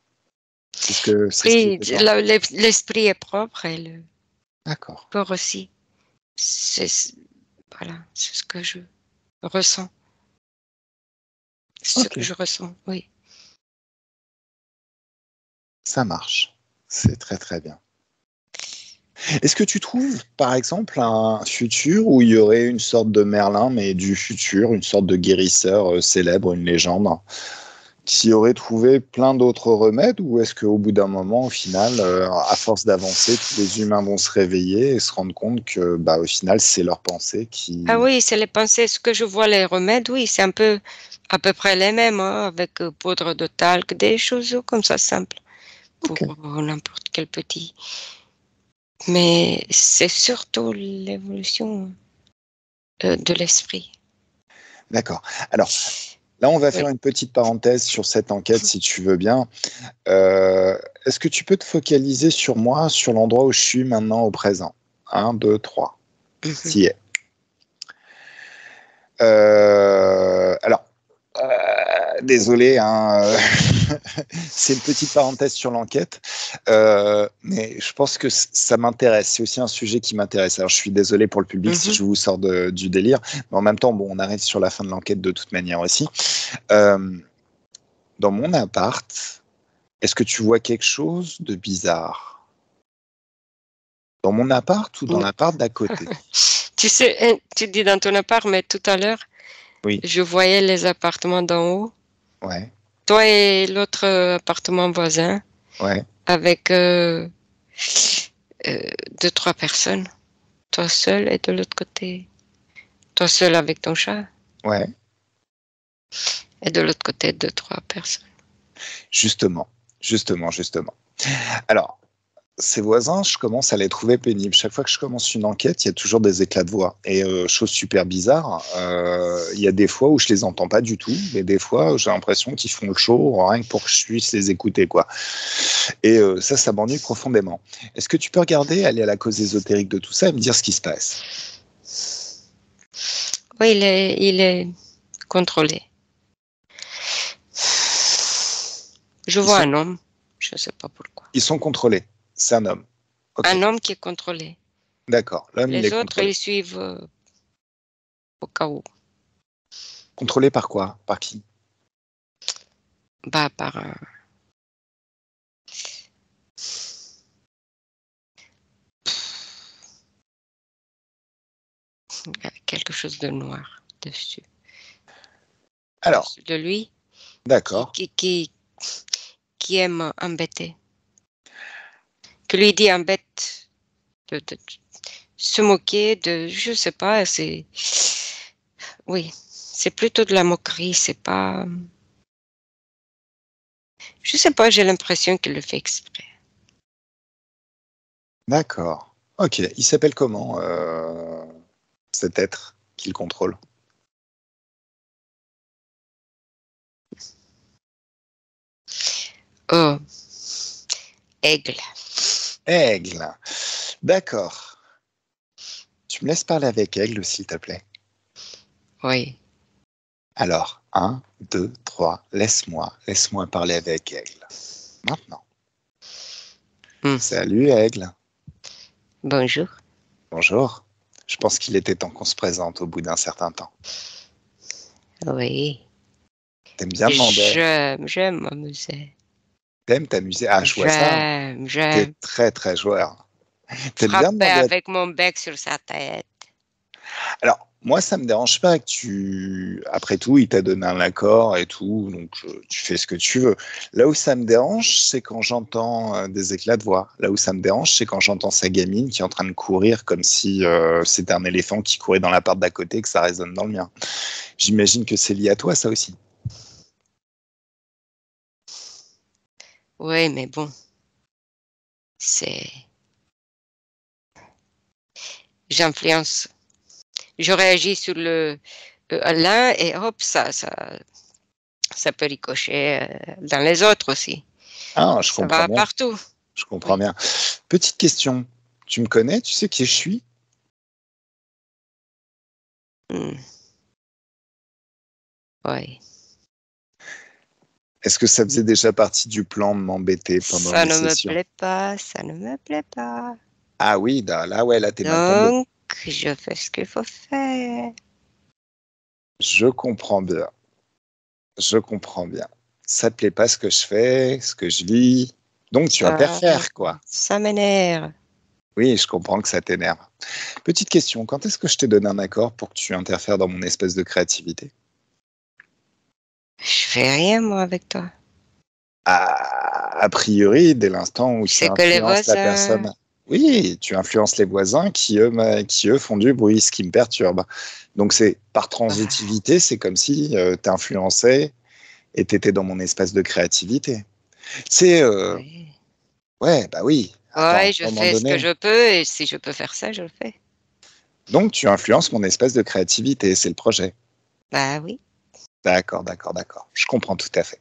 C'est ce qu'il Oui, te donne. l'esprit est propre et le D'accord. corps aussi. Voilà, c'est ce que je ressens. C'est ce Ok. que je ressens, oui. Ça marche. C'est très très bien. Est-ce que tu trouves, par exemple, un futur où il y aurait une sorte de Merlin, mais du futur, une sorte de guérisseur célèbre, une légende, tu y aurais trouvé plein d'autres remèdes ou est-ce qu'au bout d'un moment, au final, à force d'avancer, tous les humains vont se réveiller et se rendre compte que, au final, c'est leurs pensées Ah qui... oui, c'est les pensées. Ce que je vois, les remèdes, oui, c'est un peu à peu près les mêmes, hein, avec poudre de talc, des choses comme ça simples pour Ok, n'importe quel petit. Mais c'est surtout l'évolution de l'esprit. d'accord. Alors, là, on va Oui. faire une petite parenthèse sur cette enquête, si tu veux bien. Est-ce que tu peux te focaliser sur moi, sur l'endroit où je suis maintenant au présent? Un, 2, 3. Mhm. T'y es. Alors, désolé, hein, c'est une petite parenthèse sur l'enquête, mais je pense que ça m'intéresse. C'est aussi un sujet qui m'intéresse. Alors, je suis désolé pour le public si Mhm. je vous sors du délire, mais en même temps, bon, on arrive sur la fin de l'enquête de toute manière aussi. Euh, dans mon appart, est-ce que tu vois quelque chose de bizarre? Dans mon appart ou dans l'appart d'à côté? Tu sais, hein, tu dis dans ton appart, mais tout à l'heure, Oui, je voyais les appartements d'en haut, ouais, toi et l'autre appartement voisin, ouais. avec deux, trois personnes. Toi seul et de l'autre côté, toi seul avec ton chat, Ouais, et de l'autre côté, deux, trois personnes. justement, justement. Alors, ces voisins, je commence à les trouver pénibles. Chaque fois que je commence une enquête, il y a toujours des éclats de voix. Et chose super bizarre, il y a des fois où je les entends pas du tout, et des fois j'ai l'impression qu'ils font le show rien que pour que je puisse les écouter, quoi. Et ça m'ennuie profondément. Est-ce que tu peux regarder, aller à la cause ésotérique de tout ça et me dire ce qui se passe? Oui, il est contrôlé. Je Ils vois sont, un homme, je ne sais pas pourquoi. ils sont contrôlés. C'est un homme. Ok, Un homme qui est contrôlé. d'accord. L'homme, il est Les autres, contrôlé. ils suivent au cas où. Contrôlé par quoi? Par qui? Bah, par un, quelque chose de noir dessus. Alors, Dessus de lui, qui, d'accord. qui, qui, qui aime embêter. Que lui dit embête, de se moquer, je sais pas, oui, c'est plutôt de la moquerie, c'est pas, je sais pas, j'ai l'impression qu'il le fait exprès. D'accord. Ok. Il s'appelle comment, cet être qu'il contrôle? Oh, aigle, Aigle. D'accord. Tu me laisses parler avec Aigle, s'il te plaît. oui. Alors, un, deux, trois, laisse-moi parler avec Aigle. Maintenant. Hmm. Salut Aigle. Bonjour. Bonjour. Je pense qu'il était temps qu'on se présente au bout d'un certain temps. Oui, T'aimes bien demander? j'aime m'amuser. T'aimes t'amuser? Ah, je vois ça. T'es J'aime très, très joueur. T'aimes bien frapper demander à... avec mon bec sur sa tête. Alors, moi, ça me dérange pas que tu... Après tout, il t'a donné un accord et tout, donc tu fais ce que tu veux. Là où ça me dérange, c'est quand j'entends des éclats de voix. Là où ça me dérange, c'est quand j'entends sa gamine qui est en train de courir comme si c'était un éléphant qui courait dans l'appart d'à côté et que ça résonne dans le mien. J'imagine que c'est lié à toi, ça aussi. Oui, mais bon, c'est, j'influence. Je réagis sur le l'un et hop, ça peut ricocher dans les autres aussi. Ah, je Ça comprends va bien. partout. Je comprends Oui. bien. Petite question. Tu me connais? Tu sais qui je suis? Hmm. Oui. Est-ce que ça faisait déjà partie du plan de m'embêter pendant Ça mes ne me sessions? plaît pas, ça ne me plaît pas. Ah oui, là, ouais, là, t'es mal tombé. Donc, je fais ce qu'il faut faire. Je comprends bien. Je comprends bien. Ça te plaît pas ce que je fais, ce que je vis. Donc tu Ça, interfères, quoi. ça m'énerve. Oui, je comprends que ça t'énerve. Petite question, quand est-ce que je t'ai donné un accord pour que tu interfères dans mon espèce de créativité? Je fais rien, moi, avec toi. A priori, dès l'instant où tu C'est que les influences la voisins. personne. Oui, tu influences les voisins qui, eux, font du bruit, ce qui me perturbe. Donc, c'est par Bah, transitivité, c'est comme si tu influençais et tu étais dans mon espace de créativité. C'est. oui. Ouais, bah oui. Ouais, Attends, je à un moment fais ce que donné. je peux et si je peux faire ça, je le fais. Donc, tu influences mon espace de créativité, c'est le projet. Bah oui. D'accord, d'accord, d'accord. Je comprends tout à fait.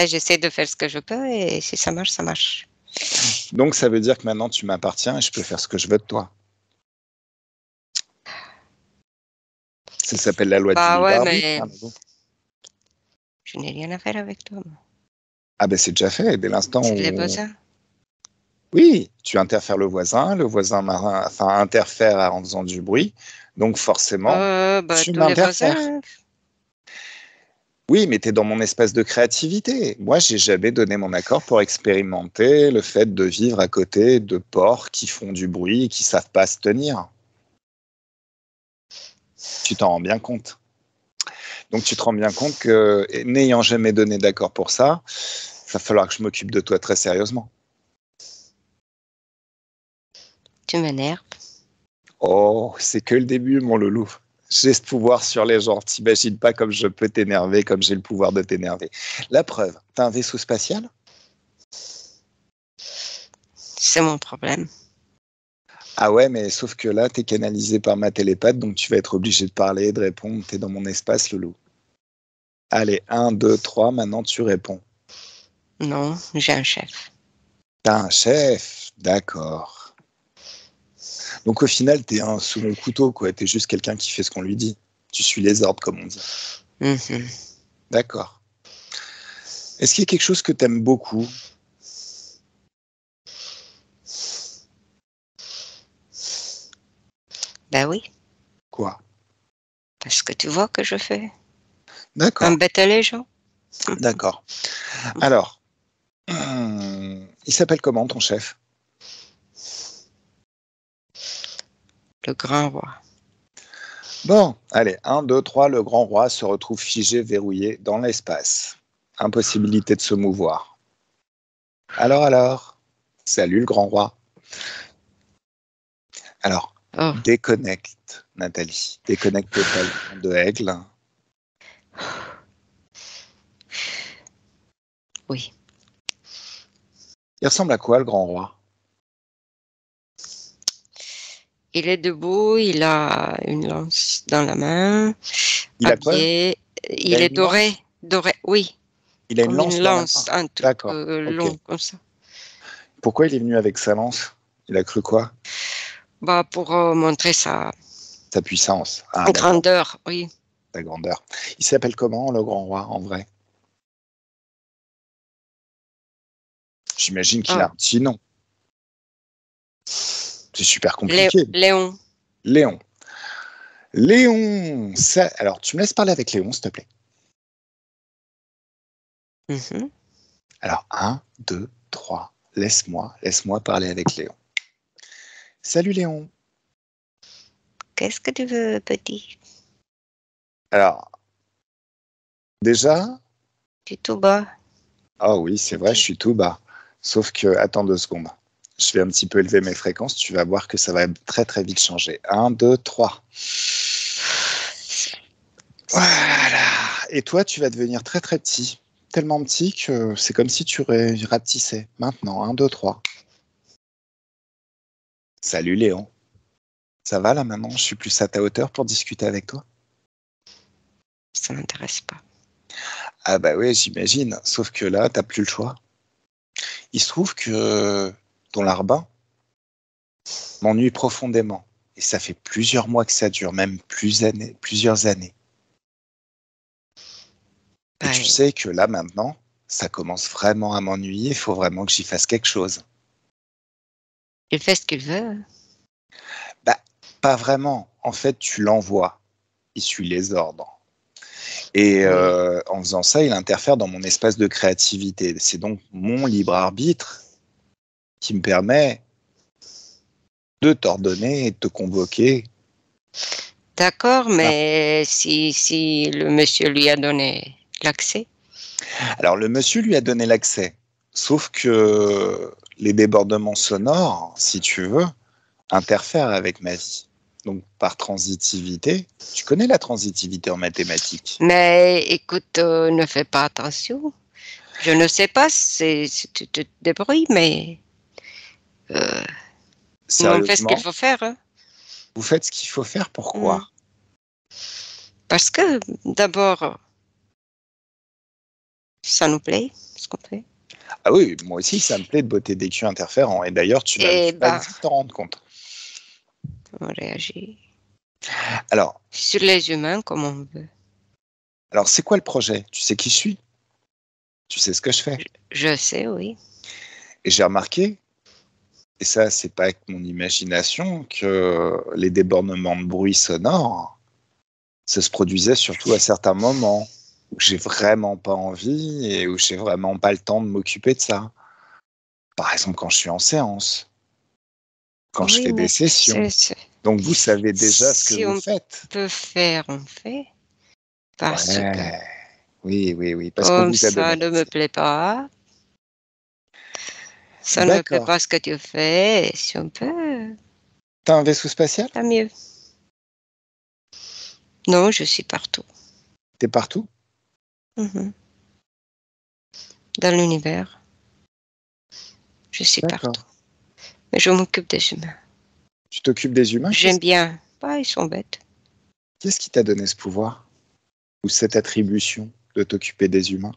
J'essaie de faire ce que je peux et si ça marche, ça marche. Donc, ça veut dire que maintenant, tu m'appartiens et je peux faire ce que je veux de toi. Ça s'appelle la loi du Bah libre ouais, arbitre, mais hein, mais bon. je n'ai rien à faire avec toi, moi. Ah ben c'est déjà fait. Dès l'instant C'est les où voisins. oui, tu interfères le voisin marin, enfin interfère en faisant du bruit, donc forcément, Bah tu tous les m'interfères. voisins. Oui, mais tu es dans mon espace de créativité. Moi, j'ai jamais donné mon accord pour expérimenter le fait de vivre à côté de porcs qui font du bruit et qui savent pas se tenir. Tu t'en rends bien compte. Donc tu te rends bien compte que, n'ayant jamais donné d'accord pour ça, va falloir que je m'occupe de toi très sérieusement. Tu m'énerves. Oh, c'est que le début, mon loulou. J'ai ce pouvoir sur les gens. T'imagines pas comme je peux t'énerver, comme j'ai le pouvoir de t'énerver. La preuve, t'as un vaisseau spatial? C'est mon problème. Ah ouais, mais sauf que là, t'es canalisé par ma télépathe, donc tu vas être obligé de parler, de répondre. T'es dans mon espace, loulou. Allez, un, 2, 3, maintenant tu réponds. Non, j'ai un chef. T'as un chef, d'accord. Donc au final, t'es un second couteau, quoi. T'es juste quelqu'un qui fait ce qu'on lui dit. Tu suis les ordres, comme on dit. Mhm. D'accord. Est-ce qu'il y a quelque chose que t'aimes beaucoup? Bah oui, Quoi? parce que tu vois que je fais. D'accord, Embêter les gens. d'accord. Alors, il s'appelle comment ton chef? Le grand roi. Bon, allez, un, 2, 3, le grand roi se retrouve figé, verrouillé dans l'espace. Impossibilité de se mouvoir. Alors, salut le grand roi. Alors, Oh, déconnecte, Nathalie. Déconnecte totalement de Aigle. oui. Il ressemble à quoi le grand roi? Il est debout, il a une lance dans la main, Il a quoi? habillé. Il a Il est une doré, lance? doré, oui, Il a une comme une lance dans la lance, main. un truc D'accord, ok. long comme ça. Pourquoi il est venu avec sa lance? Il a cru quoi? Bah, pour montrer sa Sa puissance. Ah, d'accord, grandeur, oui. sa grandeur. Il s'appelle comment le grand roi en vrai? J'imagine qu'il a Ah, un petit nom. C'est super compliqué. Léon. Léon. Léon, ça... Alors, tu me laisses parler avec Léon, s'il te plaît. Mhm. Alors, un, 2, 3. Laisse-moi parler avec Léon. Salut Léon. Qu'est-ce que tu veux, petit? Alors, déjà, Tu es tout bas, ah oui, c'est vrai, je petit. suis tout bas. Sauf que, attends 2 secondes. Je vais un petit peu élever mes fréquences. Tu vas voir que ça va très très vite changer. Un, 2, 3. Voilà. Et toi, tu vas devenir très très petit. Tellement petit que c'est comme si tu rapetissais. Maintenant, un, 2, 3. Salut Léon. Ça va là maintenant? Je suis plus à ta hauteur pour discuter avec toi? Ça m'intéresse pas. Ah bah ouais, j'imagine. Sauf que là, t'as plus le choix. Il se trouve que ton larbin m'ennuie profondément. Et ça fait plusieurs mois que ça dure, même plusieurs années. Et tu Ben, sais que là maintenant, ça commence vraiment à m'ennuyer. Il faut vraiment que j'y fasse quelque chose. il fait ce qu'il veut. Bah, pas vraiment. En fait, tu l'envoies. Il suit les ordres. Et Oui. en faisant ça, il interfère dans mon espace de créativité. C'est donc mon libre arbitre qui me permet de t'ordonner et de te convoquer. D'accord, Ah, mais si le monsieur lui a donné l'accès, Alors, le monsieur lui a donné l'accès. Sauf que les débordements sonores, si tu veux, interfèrent avec ma vie. Donc, par transitivité, tu connais la transitivité en mathématiques? Mais écoute, ne fais pas attention. Je ne sais pas si tu te débrouilles, mais on fait ce qu'il Sérieusement, faut faire. Hein. vous faites ce qu'il faut faire, Mm. pourquoi? Parce que d'abord, ça nous plaît, ce qu'on fait. Ah oui, moi aussi, ça me plaît de botter des culs interférents. Et d'ailleurs, Et tu vas bah, vite t'en rendre compte. on réagit Alors, sur les humains comme on veut. alors c'est quoi le projet? Tu sais qui je suis? Tu sais ce que je fais? Je sais, oui. Et j'ai remarqué, et ça, c'est pas avec mon imagination, que les débordements de bruit sonore, ça se produisait surtout à certains moments où j'ai vraiment pas envie et où j'ai vraiment pas le temps de m'occuper de ça. Par exemple, quand je suis en séance, quand je Oui, fais des mais sessions. Donc, vous savez déjà ce que si vous on faites. peut faire, on fait. Parce que Ouais, oui, oui, oui, parce qu'on comme vous a ça donné ne me l'accès. plaît pas, ça ne me plaît D'accord. pas ce que tu fais, si on peut, T'as un vaisseau spatial? tant mieux. Non, je suis partout. T'es partout? Mhm. Dans l'univers, je suis D'accord. partout. Mais je m'occupe des humains. Tu t'occupes des humains? J'aime bien. Bah, ils sont bêtes. Qu'est-ce qui t'a donné ce pouvoir? Ou cette attribution de t'occuper des humains?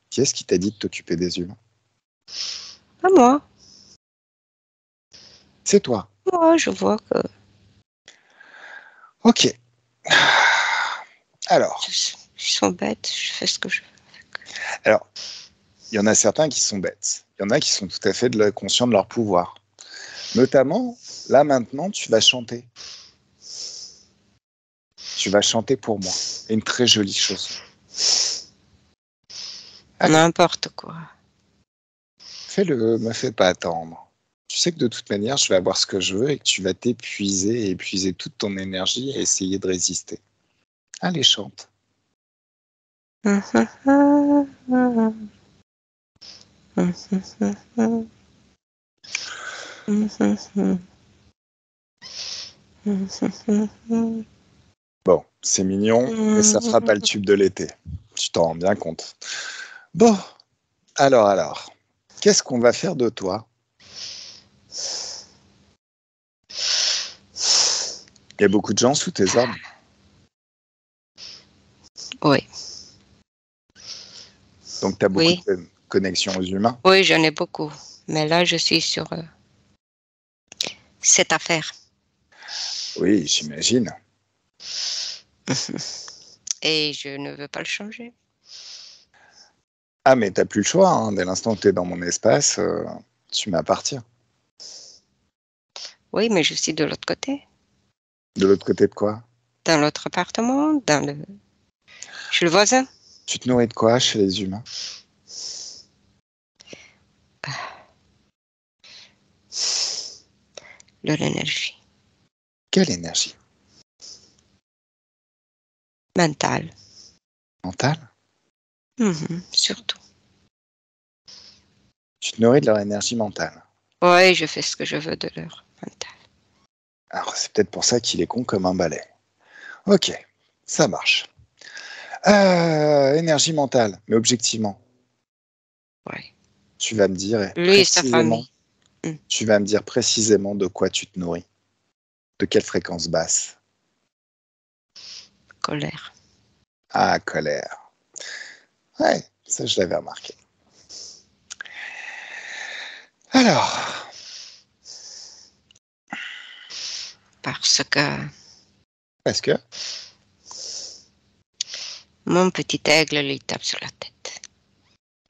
Qui est-ce qui t'a dit de t'occuper des humains? Pas moi. C'est toi. Moi, je vois que Ok. Alors, ils sont bêtes. Je fais ce que je veux. alors, il y en a certains qui sont bêtes. Il y en a qui sont tout à fait conscients de leur pouvoir. Notamment, là maintenant, tu vas chanter. Tu vas chanter pour moi. Une très jolie chanson. Allez, N'importe quoi. fais-le, me fais pas attendre. Tu sais que de toute manière, je vais avoir ce que je veux et que tu vas t'épuiser et épuiser toute ton énergie à essayer de résister. Allez, chante. Bon, c'est mignon, mais ça fera pas le tube de l'été. Tu t'en rends bien compte. Bon, alors, qu'est-ce qu'on va faire de toi? Il y a beaucoup de gens sous tes ordres. Oui, Donc, tu as beaucoup oui, de connexions aux humains. oui, j'en ai beaucoup. Mais là, je suis sur cette affaire. Oui, j'imagine. Et je ne veux pas le changer. Ah, mais t'as plus le choix, hein. Dès l'instant que tu es dans mon espace, tu m'appartiens. Oui, mais je suis de l'autre côté. De l'autre côté de quoi? Dans l'autre appartement, dans le... Je suis le voisin. Tu te nourris de quoi chez les humains? De l'énergie Quelle énergie? mentale. Mentale? Surtout. Tu te nourris de leur énergie mentale. Oui, je fais ce que je veux de leur mental. Alors, c'est peut-être pour ça qu'il est con comme un balai. Ok, ça marche. Énergie mentale, mais objectivement, Oui. tu vas me dire Lui et sa précisément, famille. Hmm. tu vas me dire précisément de quoi tu te nourris, de quelle fréquence basse. Colère. Ah, colère. Ouais, ça je l'avais remarqué. Alors, Parce que est-ce que mon petit aigle lui tape sur la tête.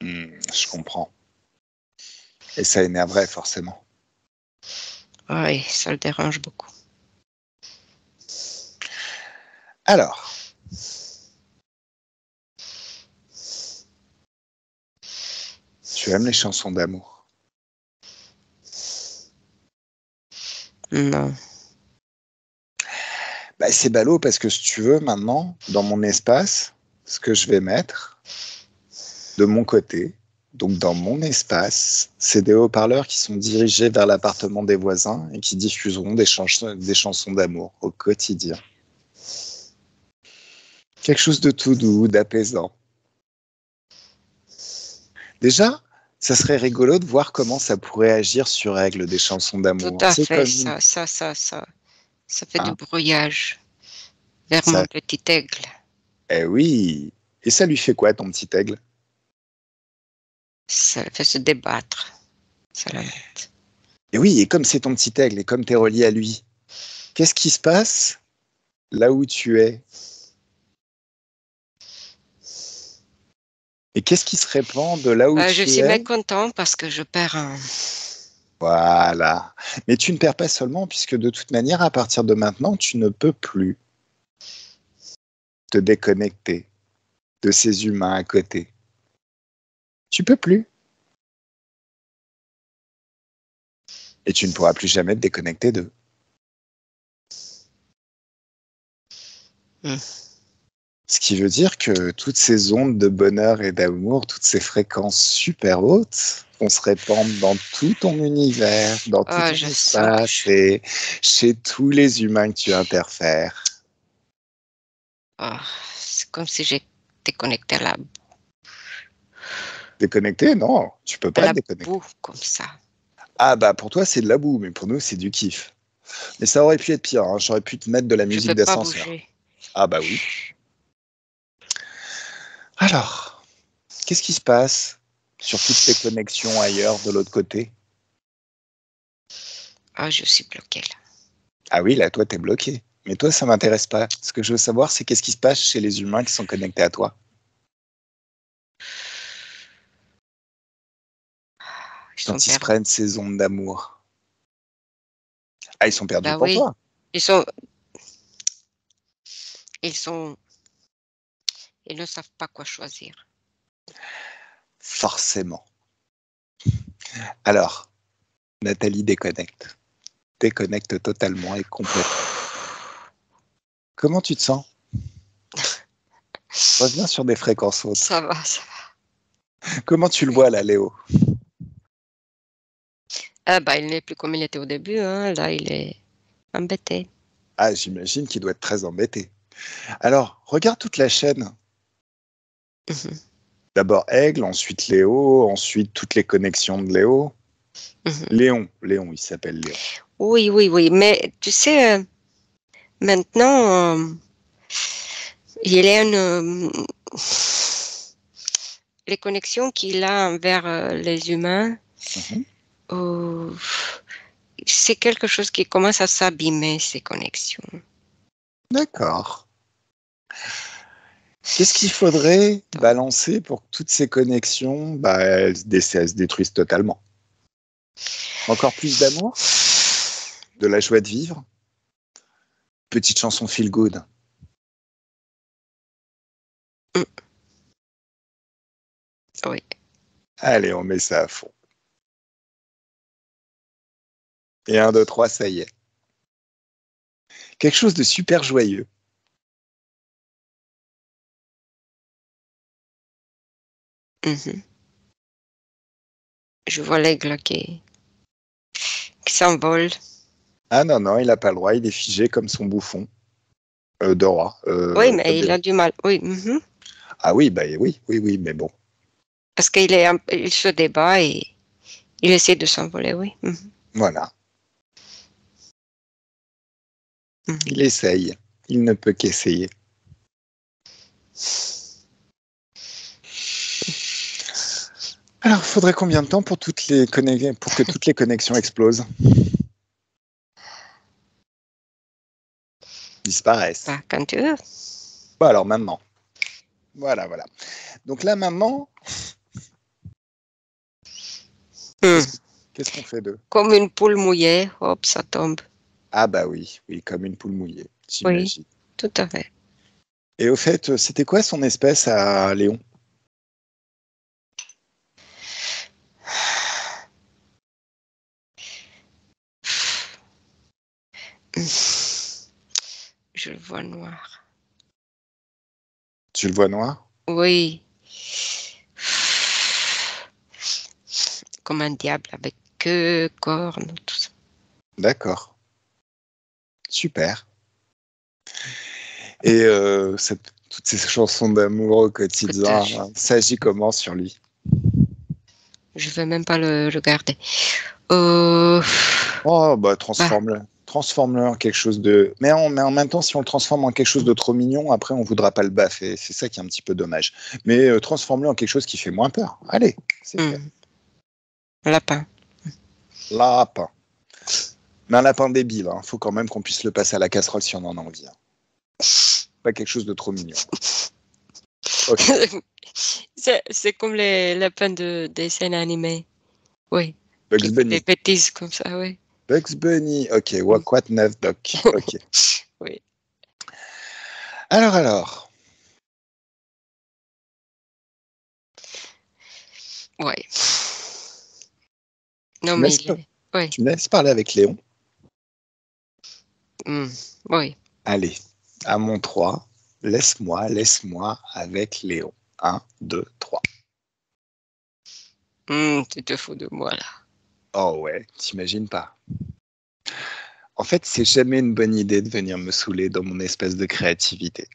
je comprends. Et ça énerverait forcément. Oui, ça le dérange beaucoup. Alors, tu aimes les chansons d'amour? Non. Bah, c'est ballot parce que si tu veux, maintenant, dans mon espace, ce que je vais mettre, de mon côté, donc dans mon espace, c'est des haut-parleurs qui sont dirigés vers l'appartement des voisins et qui diffuseront des chansons d'amour au quotidien. Quelque chose de tout doux, d'apaisant. Déjà, ça serait rigolo de voir comment ça pourrait agir sur Aigle, des chansons Tout d'amour. à C'est fait, comme une... ça fait du Hein, brouillage vers ça... mon petit aigle. Eh oui. Et ça lui fait quoi, ton petit Aigle? Ça le fait se débattre. Ça l'embête. Et oui, et comme c'est ton petit Aigle, et comme tu es relié à lui, qu'est-ce qui se passe là où tu es? Et qu'est-ce qui se répand de là où Je tu suis es? mécontent parce que je perds un. Voilà. Mais tu ne perds pas seulement, puisque de toute manière, à partir de maintenant, tu ne peux plus te déconnecter de ces humains à côté. Tu peux plus. Et tu ne pourras plus jamais te déconnecter d'eux. Hmm. Ce qui veut dire que toutes ces ondes de bonheur et d'amour, toutes ces fréquences super hautes, vont se répandre dans tout ton univers, dans tout Ah, ton je sens que espace et chez tous les humains que tu interfères. ah, c'est comme si j'étais connectée Déconnecté? Non, tu peux à pas te la déconnecter. boue comme ça. Ah bah pour toi c'est de la boue, mais pour nous c'est du kiff. Mais ça aurait pu être pire, hein. J'aurais pu te mettre de la Je musique peux pas d'ascenseur. bouger. Ah bah oui. Alors, qu'est-ce qui se passe sur toutes tes connexions ailleurs de l'autre côté? Ah, je suis bloquée là. Ah oui, là toi t'es bloqué. Mais toi ça m'intéresse pas. Ce que je veux savoir c'est qu'est-ce qui se passe chez les humains qui sont connectés à toi Ils sont quand ils se perdus. prennent ces ondes d'amour. Ah ils sont perdus Bah pour oui, toi. ils sont, ils sont, ils ne savent pas quoi choisir. Forcément. Alors, Nathalie déconnecte. Déconnecte totalement et complètement. Comment tu te sens? Reviens sur des fréquences hautes. Ça va, ça Comment tu le vois là, Léo? va. Ah bah, il n'est plus comme il était au début, hein. Là, il est embêté. Ah, j'imagine qu'il doit être très embêté. Alors, regarde toute la chaîne. Mhm, D'abord Aigle, ensuite Léo, ensuite toutes les connexions de Léo. mhm. Léon, il s'appelle Léon. Oui, oui, oui. Mais tu sais, maintenant, il y a les connexions qu'il a envers les humains. Mhm. euh, c'est quelque chose qui commence à s'abîmer, ces connexions. D'accord. Qu'est-ce qu'il faudrait Donc, balancer pour que toutes ces connexions elles se détruisent totalement? Encore plus d'amour? De la joie de vivre? Petite chanson feel good. mm, oui. Allez, on met ça à fond. Et 1, 2, 3, ça y est. Quelque chose de super joyeux. Mhm. Je vois l'aigle qui s'envole. Ah non, non, il n'a pas le droit, il est figé comme son bouffon de roi. Oui, mais il a du mal. Oui, mhm. Ah oui, bah oui, mais bon. Parce il se débat et il essaie de s'envoler, oui. Mhm, Voilà, il mhm. essaye. Il ne peut qu'essayer. Alors, il faudrait combien de temps pour pour que toutes les connexions explosent? Disparaissent. Bah, quand tu veux. Bon, alors maintenant. Voilà, voilà. Donc là, maintenant, Hmm. qu'est-ce qu'est-ce qu'on fait d'eux? Comme une poule mouillée, hop, ça tombe. Ah bah oui, oui, comme une poule mouillée, Oui, j'imagine. tout à fait. Et au fait, c'était quoi son espèce à Léon? Je le vois noir. Tu le vois noir? Oui. comme un diable avec queue, cornes, tout ça. D'accord. Super. Et toutes ces chansons d'amour au quotidien, ça agit comment sur lui? Je ne veux même pas le regarder. Oh, bah, transforme-le. Transforme-le en quelque chose de... Mais en même temps, si on le transforme en quelque chose de trop mignon, après, on ne voudra pas le baffer. C'est ça qui est un petit peu dommage. Mais transforme-le en quelque chose qui fait moins peur. Allez, c'est fait. Lapin. Lapin. Mais un lapin débile. Il faut quand même qu'on puisse le passer à la casserole si on en a envie. Pas quelque chose de trop mignon. Okay. C'est comme les lapins des dessins animés. Oui. Bugs Bunny. Des bêtises comme ça, oui. Bugs Bunny. Ok, what neuf doc. Ok. Oui. Alors. Oui. Non, mais tu me laisses parler avec Léon? Oui. Allez, à mon 3, laisse-moi avec Léon. 1, 2, 3. Tu te fous de moi, là. Oh ouais, t'imagines pas. En fait, c'est jamais une bonne idée de venir me saouler dans mon espèce de créativité.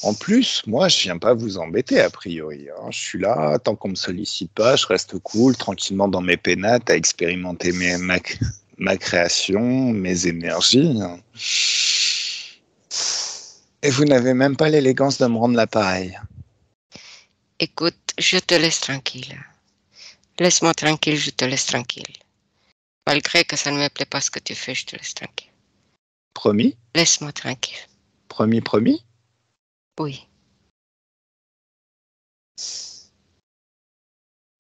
En plus, moi, je viens pas vous embêter, a priori. Je suis là, tant qu'on me sollicite pas, je reste cool, tranquillement dans mes pénates, à expérimenter ma création, mes énergies. Et vous n'avez même pas l'élégance de me rendre l'appareil. Écoute, je te laisse tranquille. Laisse-moi tranquille, je te laisse tranquille. Malgré que ça ne me plaît pas ce que tu fais, je te laisse tranquille. Promis? Laisse-moi tranquille. Promis? Oui.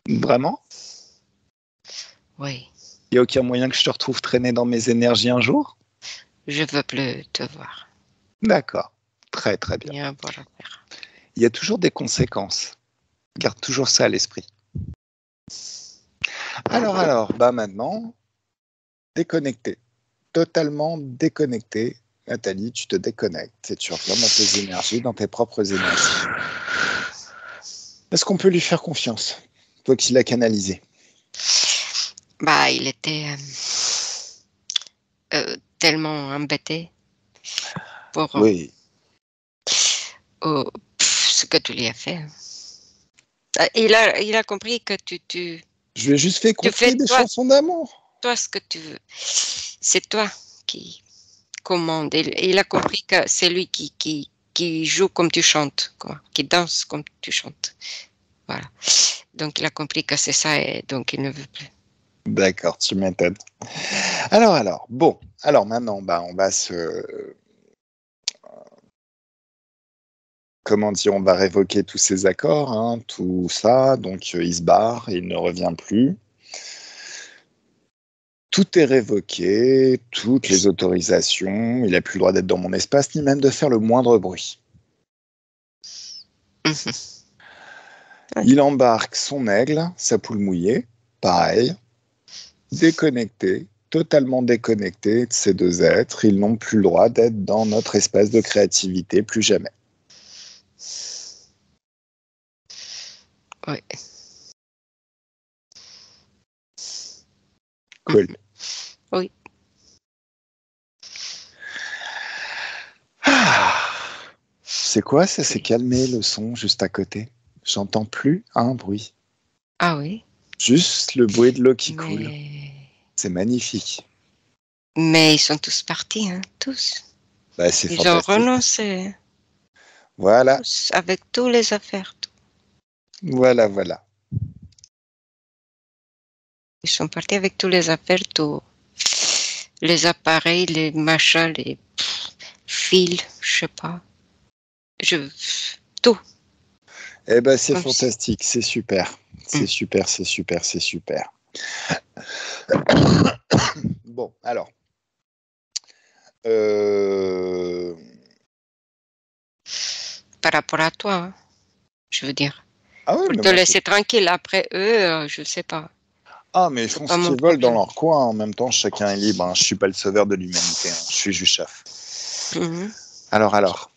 Vraiment? Oui. Il n'y a aucun moyen que je te retrouve traîner dans mes énergies un jour? Je veux plus te voir. D'accord. Très, très bien. Il y a toujours des conséquences. Garde toujours ça à l'esprit. Alors, maintenant, déconnecté. Totalement déconnecté. Nathalie, tu te déconnectes et tu reviens dans tes énergies, dans tes propres énergies. Est-ce qu'on peut lui faire confiance, toi qui l'as canalisé? Il était tellement embêté pour oui. Ce que tu lui as fait. Il a compris que tu Je lui ai juste fait écouter des chansons d'amour. Toi, ce que tu veux. C'est toi qui commande. Il a compris que c'est lui qui joue comme tu chantes, quoi, qui danse comme tu chantes. Voilà. Donc, il a compris que c'est ça et donc il ne veut plus. D'accord, tu m'étonnes. Alors, bon. Alors maintenant, on va se... Comment dire, on va révoquer tous ces accords, hein, tout ça. Donc, il se barre, il ne revient plus. Tout est révoqué, toutes les autorisations. Il n'a plus le droit d'être dans mon espace, ni même de faire le moindre bruit. Il embarque son aigle, sa poule mouillée, pareil, déconnecté, totalement déconnecté de ces deux êtres. Ils n'ont plus le droit d'être dans notre espace de créativité, plus jamais. Oui. Cool. Oui. C'est quoi, ça s'est calmé le son juste à côté? J'entends plus un bruit. Ah oui? Juste le bruit de l'eau qui coule. C'est magnifique. Mais ils sont tous partis, hein, tous. C'est ils ont fantastique. renoncé. Voilà. Tous, avec toutes les affaires. Tout. Voilà. Ils sont partis avec tous les affaires, tout. Les appareils, les machins, les fils, je sais pas. Tout. Eh ben, c'est fantastique, c'est super. C'est super. Bon, alors. Par rapport à toi, hein, je veux dire. Ah oui, pour te laisser tranquille. Après eux, je sais pas. Ah, mais ils font ce qu'ils veulent dans leur coin. En même temps, chacun est libre. Hein. Je suis pas le sauveur de l'humanité. Hein. Je suis juste chef. Alors.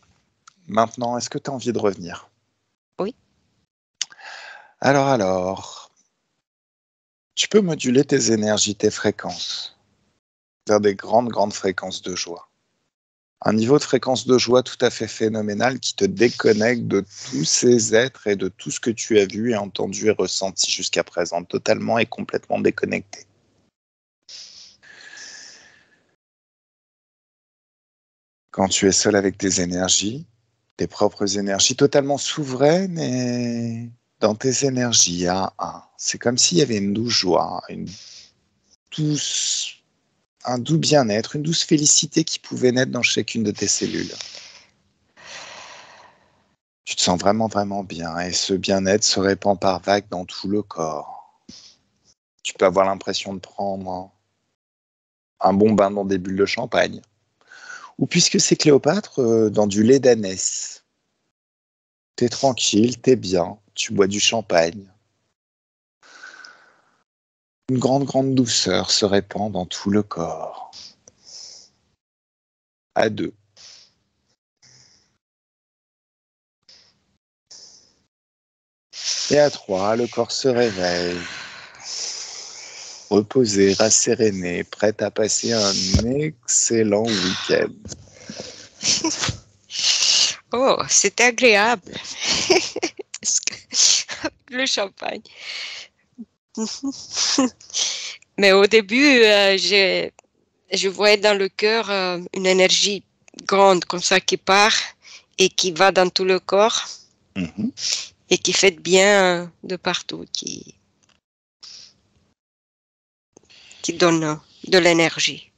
Maintenant, est-ce que tu as envie de revenir? Oui. Alors. Tu peux moduler tes énergies, tes fréquences, vers des grandes fréquences de joie. Un niveau de fréquence de joie tout à fait phénoménal qui te déconnecte de tous ces êtres et de tout ce que tu as vu et entendu et ressenti jusqu'à présent, totalement et complètement déconnecté. Quand tu es seul avec tes énergies, tes propres énergies, totalement souveraines et dans tes énergies à un. C'est comme s'il y avait une douce joie, un doux bien-être, une douce félicité qui pouvait naître dans chacune de tes cellules. Tu te sens vraiment bien et ce bien-être se répand par vagues dans tout le corps. Tu peux avoir l'impression de prendre un bon bain dans des bulles de champagne. Ou puisque c'est Cléopâtre, dans du lait d'ânesse. T'es tranquille, t'es bien, tu bois du champagne. Une grande douceur se répand dans tout le corps. À deux. Et à trois, le corps se réveille. Reposé, rasséréné, prêt à passer un excellent week-end. Oh, c'était agréable. Le champagne. Mais au début, je voyais dans le cœur une énergie grande comme ça qui part et qui va dans tout le corps et qui fait bien de partout, qui donne de l'énergie.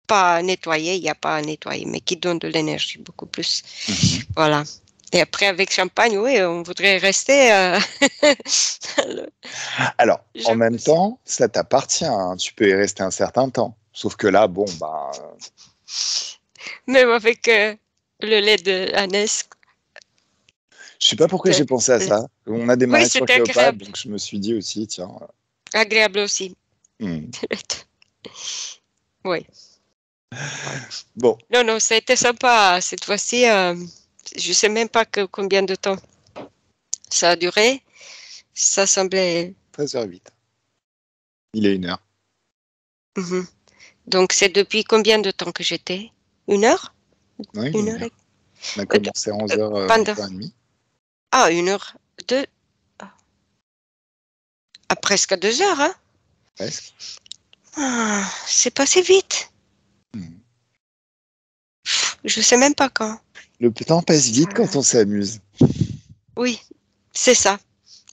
Pas à nettoyer, il n'y a pas à nettoyer, mais qui donne de l'énergie beaucoup plus. Voilà. Et après, avec champagne, oui, on voudrait rester. Alors, en même temps, ça t'appartient. Hein. Tu peux y rester un certain temps. Sauf que là, bon, bah. Même avec le lait de Hannes. Je sais pas pourquoi j'ai pensé à ça. On a démarré sur Cléopâtre, agréable. donc je me suis dit aussi, tiens. Agréable aussi. Oui. Bon. Non, ça a été sympa cette fois-ci. Je sais même pas combien de temps ça a duré. Ça semblait. 13h08. Il est 1h. Donc, c'est depuis combien de temps que j'étais? 1 heure? Oui, 1 heure. On a commencé à 11h, pendant... 11h30. Ah, 1 heure. Presque 2 heures, hein? Presque. Ah, c'est passé vite. Je sais même pas quand. Le temps passe vite quand on s'amuse. Oui, c'est ça.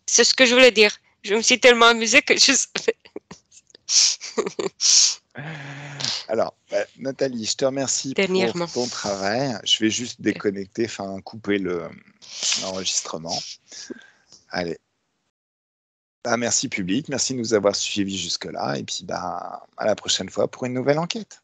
C'est ce que je voulais dire. Je me suis tellement amusée que je savais. Alors, Nathalie, je te remercie pour ton travail. Je vais juste déconnecter, couper l'enregistrement. Allez. Merci public, merci de nous avoir suivis jusque-là. Et puis, à la prochaine fois pour une nouvelle enquête.